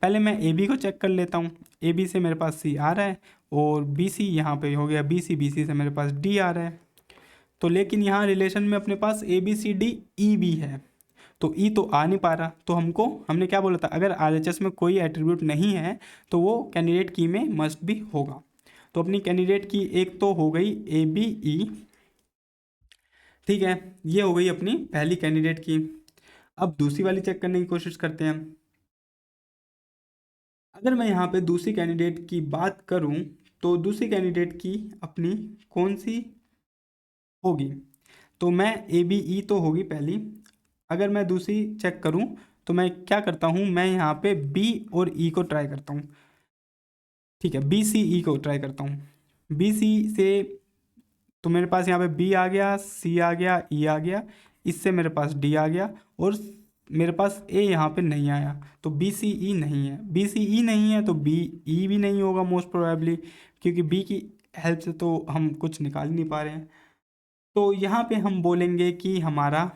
पहले मैं ए बी को चेक कर लेता हूँ। ए बी से मेरे पास सी आ रहा है, और बी सी यहाँ पे हो गया बी सी से मेरे पास डी आ रहा है। तो लेकिन यहाँ रिलेशन में अपने पास ए बी सी डी ई भी है, तो ई तो आ नहीं पा रहा। तो हमने क्या बोला था, अगर RHS में कोई एट्रीब्यूट नहीं है तो वो कैंडिडेट की में मस्ट भी होगा। तो अपनी कैंडिडेट की एक तो हो गई ए बी ई, ठीक है, ये हो गई अपनी पहली कैंडिडेट की। अब दूसरी वाली चेक करने की कोशिश करते हैं। अगर मैं यहाँ पे दूसरी कैंडिडेट की बात करूँ तो दूसरी कैंडिडेट की अपनी कौन सी होगी, तो मैं ए बी ई तो होगी पहली। अगर मैं दूसरी चेक करूँ तो मैं क्या करता हूँ, मैं यहाँ पे बी और ई को ट्राई करता हूँ। ठीक है, बी सी ई को ट्राई करता हूँ। बी सी से तो मेरे पास यहाँ पे बी आ गया, सी आ गया, ई आ गया, इससे मेरे पास डी आ गया, और मेरे पास ए यहाँ पे नहीं आया, तो बी सी ई नहीं है। बी सी ई नहीं है तो बी ई भी नहीं होगा मोस्ट प्रोबेबली, क्योंकि बी की हेल्प से तो हम कुछ निकाल नहीं पा रहे हैं। तो यहाँ पे हम बोलेंगे कि हमारा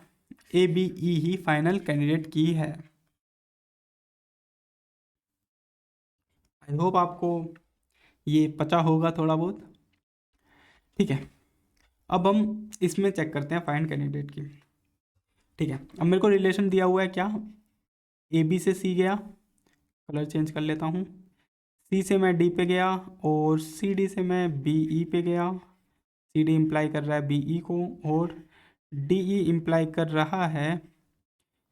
ए बी ई ही फाइनल कैंडिडेट की है। आई होप आपको ये पता होगा थोड़ा बहुत। ठीक है, अब हम इसमें चेक करते हैं फाइंड कैंडिडेट की। ठीक है, अब मेरे को रिलेशन दिया हुआ है क्या, ए बी से सी गया, कलर चेंज कर लेता हूँ, सी से मैं डी पे गया, और सी डी से मैं बी ई पे गया। सी डी इम्प्लाई कर रहा है बी ई को, और डी ई इम्प्लाई कर रहा है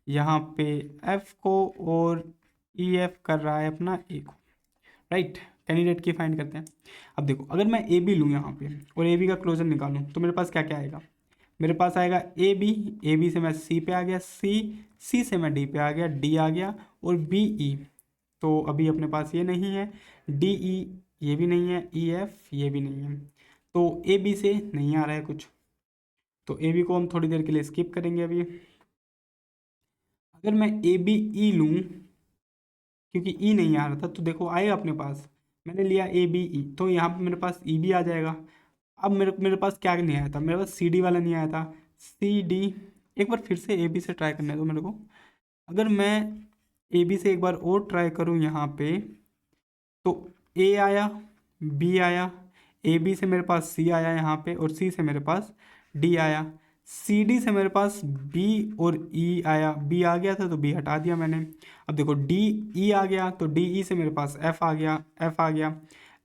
यहाँ पे एफ को, और ई एफ कर रहा है अपना ए को। राइट, कैंडिडेट की फाइंड करते हैं। अब देखो अगर मैं ए बी लूँ यहाँ पे और ए बी का क्लोजर निकालूँ तो मेरे पास क्या क्या आएगा, मेरे पास आएगा ए बी से मैं सी पे आ गया, सी से मैं डी पे आ गया, डी आ गया, और बी ई तो अभी अपने पास ये नहीं है, डी ई ये भी नहीं है, ई एफ ये भी नहीं है, तो ए बी से नहीं आ रहा है कुछ, तो ए बी को हम थोड़ी देर के लिए स्किप करेंगे अभी। अगर मैं ए बी ई लूँ, क्योंकि ई नहीं आ रहा था, तो देखो आएगा अपने पास, मैंने लिया ए बी ई, तो यहाँ पे मेरे पास ई भी आ जाएगा। अब मेरे मेरे पास क्या नहीं आया था, मेरे पास सी डी वाला नहीं आया था, सी डी। एक बार फिर से ए बी से ट्राई करने दो मेरे को। अगर मैं ए बी से एक बार और ट्राई करूँ यहाँ पे, तो ए आया, बी आया, ए बी से मेरे पास सी आया यहाँ पे, और सी से मेरे पास डी आया। सी डी से मेरे पास बी और ई आया, बी आ गया था तो बी हटा दिया मैंने। अब देखो डी ई आ गया, तो डी ई से मेरे पास एफ आ गया, एफ आ गया।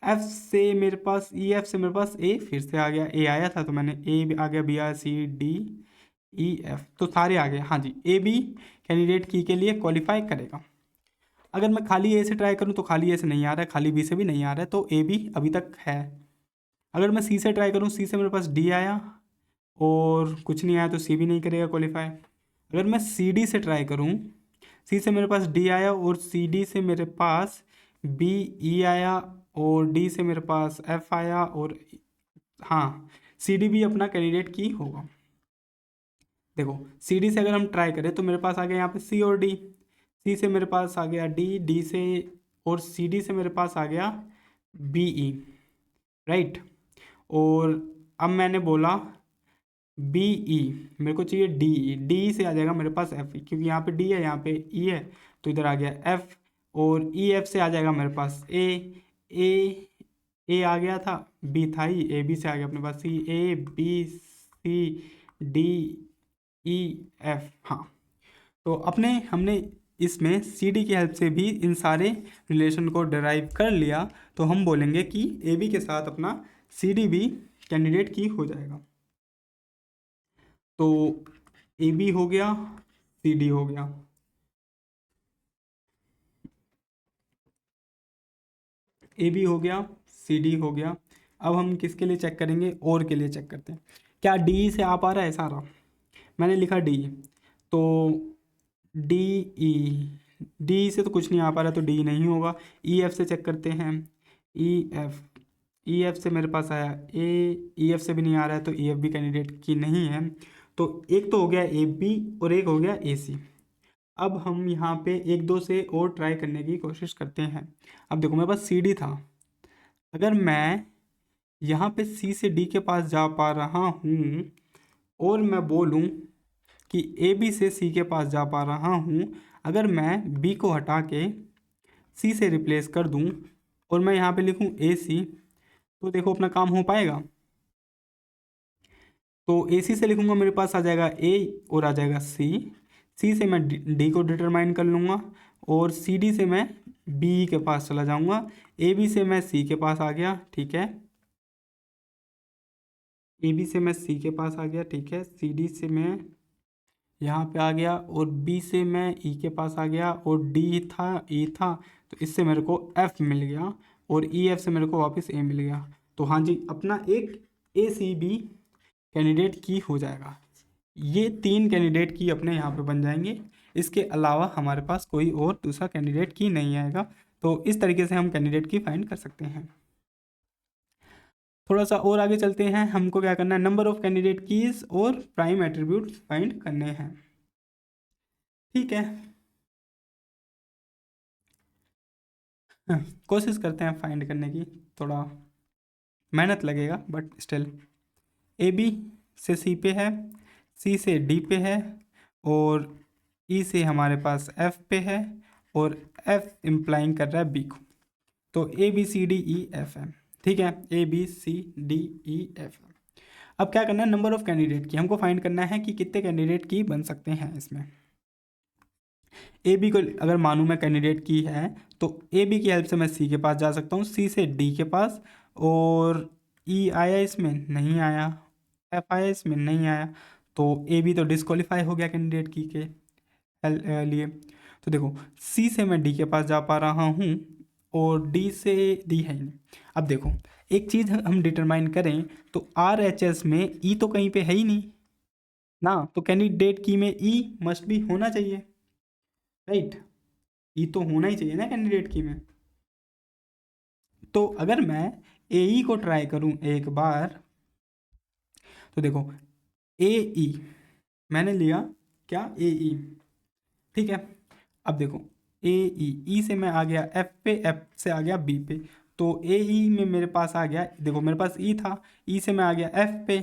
एफ से मेरे पास ई एफ से मेरे पास ए फिर से आ गया, ए आया था तो मैंने ए भी आ गया, बी आया, सी डी ई एफ, तो सारे आ गए। हाँ जी, ए बी कैंडिडेट की के लिए क्वालिफाई करेगा। अगर मैं खाली ए से ट्राई करूँ तो खाली ए से नहीं आ रहा है, खाली बी से भी नहीं आ रहा है, तो ए बी अभी तक है। अगर मैं सी से ट्राई करूँ, सी से मेरे पास डी आया और कुछ नहीं आया, तो सी भी नहीं करेगा क्वालिफाई। अगर मैं सी डी से ट्राई करूँ, सी से मेरे पास डी आया और सी डी से मेरे पास बी ई आया और डी से मेरे पास एफ आया, और हाँ सी डी भी अपना कैंडिडेट की होगा। देखो सी डी से अगर हम ट्राई करें तो मेरे पास आ गया यहाँ पे सी और डी, सी से मेरे पास आ गया डी, डी से और सी डी से मेरे पास आ गया बी ई, राइट। और अब मैंने बोला बी ई, मेरे को चाहिए डी ई, डी ई से आ जाएगा मेरे पास एफ ई, क्योंकि यहाँ पे डी है यहाँ पे ई है, तो इधर आ गया एफ। और ई एफ से आ जाएगा मेरे पास ए, ए आ गया था, बी था ही, ए बी से आ गया अपने पास C, A B C D E F. हाँ, तो अपने हमने इसमें सी डी की हेल्प से भी इन सारे रिलेशन को डिराइव कर लिया, तो हम बोलेंगे कि ए बी के साथ अपना सी डी भी कैंडिडेट की हो जाएगा। तो ए बी हो गया, सी डी हो गया। ए बी हो गया, सी डी हो गया। अब हम किसके लिए चेक करेंगे, और के लिए चेक करते हैं। क्या डी से आ पा रहा है सारा? मैंने लिखा डी, तो डी ई, डी से तो कुछ नहीं आ पा रहा, तो डी नहीं होगा। ई एफ से चेक करते हैं, ई एफ, ई एफ से मेरे पास आया ए, ई एफ से भी नहीं आ रहा है, तो ई एफ भी कैंडिडेट की नहीं है। तो एक तो हो गया ए बी और एक हो गया ए सी। अब हम यहाँ पे एक दो से और ट्राई करने की कोशिश करते हैं। अब देखो मेरे पास सी डी था, अगर मैं यहाँ पे सी से डी के पास जा पा रहा हूँ और मैं बोलूँ कि ए बी से सी के पास जा पा रहा हूँ, अगर मैं बी को हटा के सी से रिप्लेस कर दूँ और मैं यहाँ पे लिखूँ ए सी, तो देखो अपना काम हो पाएगा। तो ए सी से लिखूँगा, मेरे पास आ जाएगा ए और आ जाएगा सी, सी से मैं डी को डिटरमाइन कर लूँगा और सी डी से मैं बी के पास चला जाऊँगा, ए बी से मैं सी के पास आ गया, ठीक है, ए बी से मैं सी के पास आ गया, ठीक है, सी डी से मैं यहाँ पे आ गया और बी से मैं ई के पास आ गया, और डी था ई था, तो इससे मेरे को एफ मिल गया और ई एफ से मेरे को वापस ए मिल गया। तो हाँ जी, अपना एक ए सी बी कैंडिडेट की हो जाएगा। ये 3 कैंडिडेट की अपने यहाँ पे बन जाएंगे, इसके अलावा हमारे पास कोई और दूसरा कैंडिडेट की नहीं आएगा। तो इस तरीके से हम कैंडिडेट की फाइंड कर सकते हैं। थोड़ा सा और आगे चलते हैं, हमको क्या करना है, नंबर ऑफ कैंडिडेट कीज और प्राइम एट्रीब्यूट्स फाइंड करने हैं, ठीक है। कोशिश करते हैं फाइंड करने की, थोड़ा मेहनत लगेगा बट स्टिल। ए बी से सी पे है, सी से डी पे है, और ई से हमारे पास एफ पे है, और एफ इम्प्लाइंग कर रहा है बी को। तो A B C D E F है, ठीक है, A B C D E F. अब क्या करना है, नंबर ऑफ कैंडिडेट की हमको फाइंड करना है कि कितने कैंडिडेट की बन सकते हैं इसमें। ए बी को अगर मानूँ मैं कैंडिडेट की है, तो ए बी की हेल्प से मैं सी के पास जा सकता हूँ, सी से डी के पास, और ई आया इसमें नहीं आया, एफ आया इसमें नहीं आया, तो ए बी तो डिस्क्वालीफाई हो गया कैंडिडेट की के लिए। तो देखो सी से मैं डी के पास जा पा रहा हूँ और डी से डी है ही नहीं। अब देखो एक चीज़ हम डिटरमाइन करें तो आर एच एस में ई तो कहीं पे है ही नहीं ना, तो कैंडिडेट की में ई मस्ट भी होना चाहिए, राइट, ई तो होना ही चाहिए ना कैंडिडेट की में। तो अगर मैं ए ई को ट्राई करूं एक बार, तो देखो ए ई मैंने लिया, क्या ए ई, ठीक है। अब देखो ए ई से मैं आ गया एफ पे, एफ से आ गया बी पे, तो ए ई में मेरे पास आ गया, देखो मेरे पास ई था, ई से मैं आ गया एफ पे,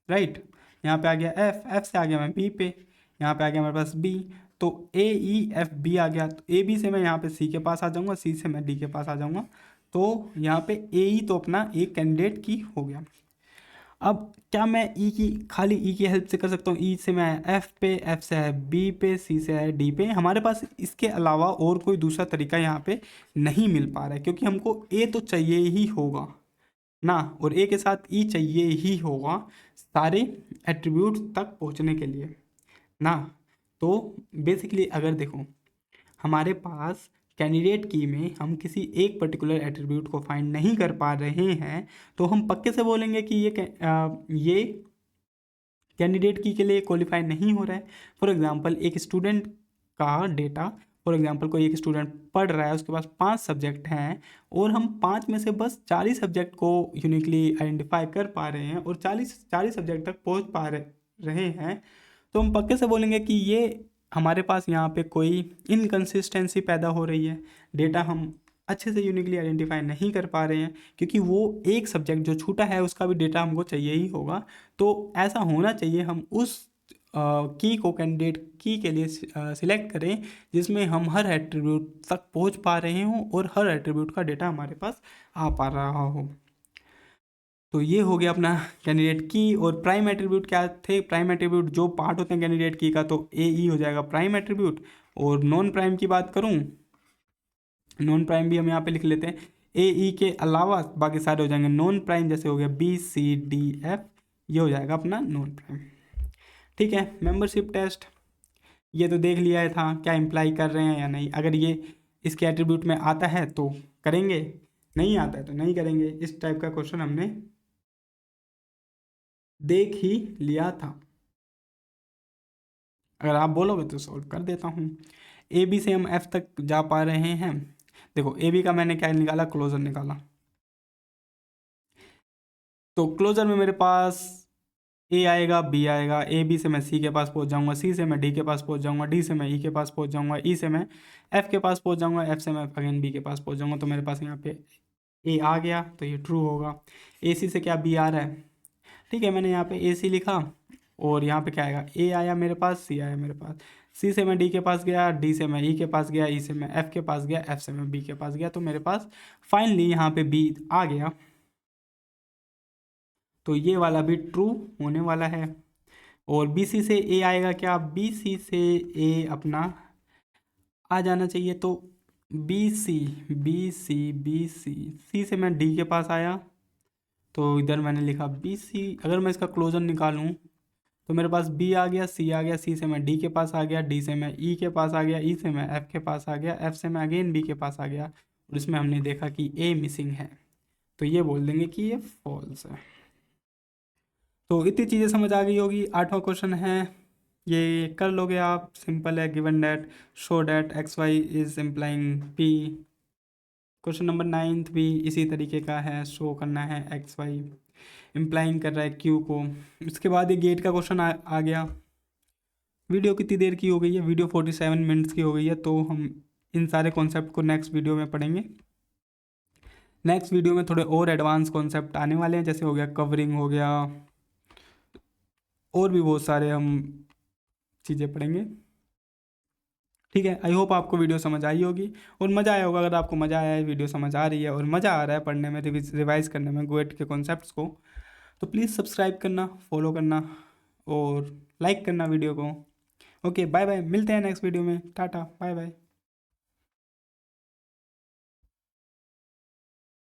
राइट, यहाँ पे आ गया एफ, एफ से आ गया मैं बी पे, यहाँ पे आ गया मेरे पास बी, तो ए ई एफ बी आ गया। तो ए बी से मैं यहाँ पे सी के पास आ जाऊँगा, सी से मैं डी के पास आ जाऊँगा, तो यहाँ पे ए ही तो अपना एक कैंडिडेट की हो गया। अब क्या मैं ई की खाली ई की हेल्प से कर सकता हूँ? ई से मैं एफ पे, एफ से है बी पे, सी से है डी पे। हमारे पास इसके अलावा और कोई दूसरा तरीका यहाँ पे नहीं मिल पा रहा है, क्योंकि हमको ए तो चाहिए ही होगा ना, और ए के साथ ई चाहिए ही होगा सारे एट्रीब्यूट तक पहुँचने के लिए ना। तो बेसिकली अगर देखो हमारे पास कैंडिडेट की में हम किसी एक पर्टिकुलर एट्रीब्यूट को फाइंड नहीं कर पा रहे हैं, तो हम पक्के से बोलेंगे कि ये कैंडिडेट की के लिए क्वालिफाई नहीं हो रहा है। फॉर एग्जांपल एक स्टूडेंट का डेटा, फॉर एग्जांपल कोई एक स्टूडेंट पढ़ रहा है, उसके पास 5 सब्जेक्ट हैं और हम 5 में से बस 4 ही सब्जेक्ट को यूनिकली आइडेंटिफाई कर पा रहे हैं और 40 सब्जेक्ट तक पहुंच पा रहे हैं, तो हम पक्के से बोलेंगे कि ये हमारे पास यहाँ पे कोई इनकन्सिस्टेंसी पैदा हो रही है। डेटा हम अच्छे से यूनिकली आइडेंटिफाई नहीं कर पा रहे हैं, क्योंकि वो एक सब्जेक्ट जो छूटा है उसका भी डेटा हमको चाहिए ही होगा। तो ऐसा होना चाहिए हम उस की को कैंडिडेट की के लिए सिलेक्ट करें जिसमें हम हर एट्रीब्यूट तक पहुंच पा रहे हों और हर एट्रीब्यूट का डेटा हमारे पास आ पा रहा हो। तो ये हो गया अपना कैंडिडेट की। और प्राइम एट्रीब्यूट क्या थे? प्राइम एट्रीब्यूट जो पार्ट होते हैं कैंडिडेट की का, तो ए ई हो जाएगा प्राइम एट्रीब्यूट। और नॉन प्राइम की बात करूं, नॉन प्राइम भी हम यहाँ पे लिख लेते हैं। ए ई के अलावा बाकी सारे हो जाएंगे नॉन प्राइम, जैसे हो गया बी सी डी एफ, ये हो जाएगा अपना नॉन प्राइम। ठीक है, मेंबरशिप टेस्ट ये तो देख लिया था क्या इम्प्लाई कर रहे हैं या नहीं। अगर ये इसके एट्रीब्यूट में आता है तो करेंगे, नहीं आता है तो नहीं करेंगे। इस टाइप का क्वेश्चन हमने देख ही लिया था। अगर आप बोलोगे तो सॉल्व कर देता हूँ। ए बी से हम एफ तक जा पा रहे हैं। देखो ए बी का मैंने क्या निकाला? क्लोजर निकाला। तो क्लोजर में मेरे पास ए आएगा, बी आएगा, ए बी से मैं सी के पास पहुंच जाऊंगा, सी से मैं डी के पास पहुंच जाऊंगा, डी से मैं ई के पास पहुंच जाऊंगा, ई से मैं एफ के पास पहुंच जाऊंगा, एफ से मैं अगेन बी के पास पहुंच जाऊंगा। तो मेरे पास यहाँ पे ए आ गया, तो ये ट्रू होगा। ए सी से क्या बी आ रहा है? ठीक है, मैंने यहाँ पे ए सी लिखा और यहाँ पे क्या आएगा? ए आया मेरे पास, सी आया मेरे पास। सी से मैं डी के पास गया, डी से मैं ई के पास गया, ई से मैं एफ के पास गया, एफ से मैं बी के पास गया। तो मेरे पास फाइनली यहाँ पे बी आ गया। तो ये वाला भी ट्रू होने वाला है। और बी सी से ए आएगा क्या? बी सी से ए अपना आ जाना चाहिए। तो B C B C B C, C से मैं डी के पास आया, तो इधर मैंने लिखा बी सी। अगर मैं इसका क्लोजर निकालूं तो मेरे पास बी आ गया, सी आ गया, सी से मैं डी के पास आ गया, डी से मैं ई के पास आ गया, ई से मैं एफ के पास आ गया, एफ से मैं अगेन बी के पास आ गया। और इसमें हमने देखा कि ए मिसिंग है, तो ये बोल देंगे कि ये फॉल्स है। तो इतनी चीज़ें समझ आ गई होगी। 8वां क्वेश्चन है, ये कर लोगे आप, सिंपल है। Given that show that X Y is implying P. Question number 9 भी इसी तरीके का है, शो करना है एक्स वाई इम्प्लाइंग कर रहा है क्यू को। इसके बाद ये गेट का क्वेश्चन आ गया। वीडियो कितनी देर की हो गई है? वीडियो 47 मिनट्स की हो गई है। तो हम इन सारे कॉन्सेप्ट को नेक्स्ट वीडियो में पढ़ेंगे। नेक्स्ट वीडियो में थोड़े और एडवांस कॉन्सेप्ट आने वाले हैं, जैसे हो गया कवरिंग, हो गया और भी बहुत सारे हम चीज़ें पढ़ेंगे। ठीक है, आई होप आपको वीडियो समझ आई होगी और मज़ा आया होगा। अगर आपको मज़ा आया है, वीडियो समझ आ रही है और मज़ा आ रहा है पढ़ने में, रिवाइज करने में गोएट के कॉन्सेप्ट्स को, तो प्लीज़ सब्सक्राइब करना, फॉलो करना और लाइक करना वीडियो को। ओके, बाय बाय, मिलते हैं नेक्स्ट वीडियो में। Tata, bye bye.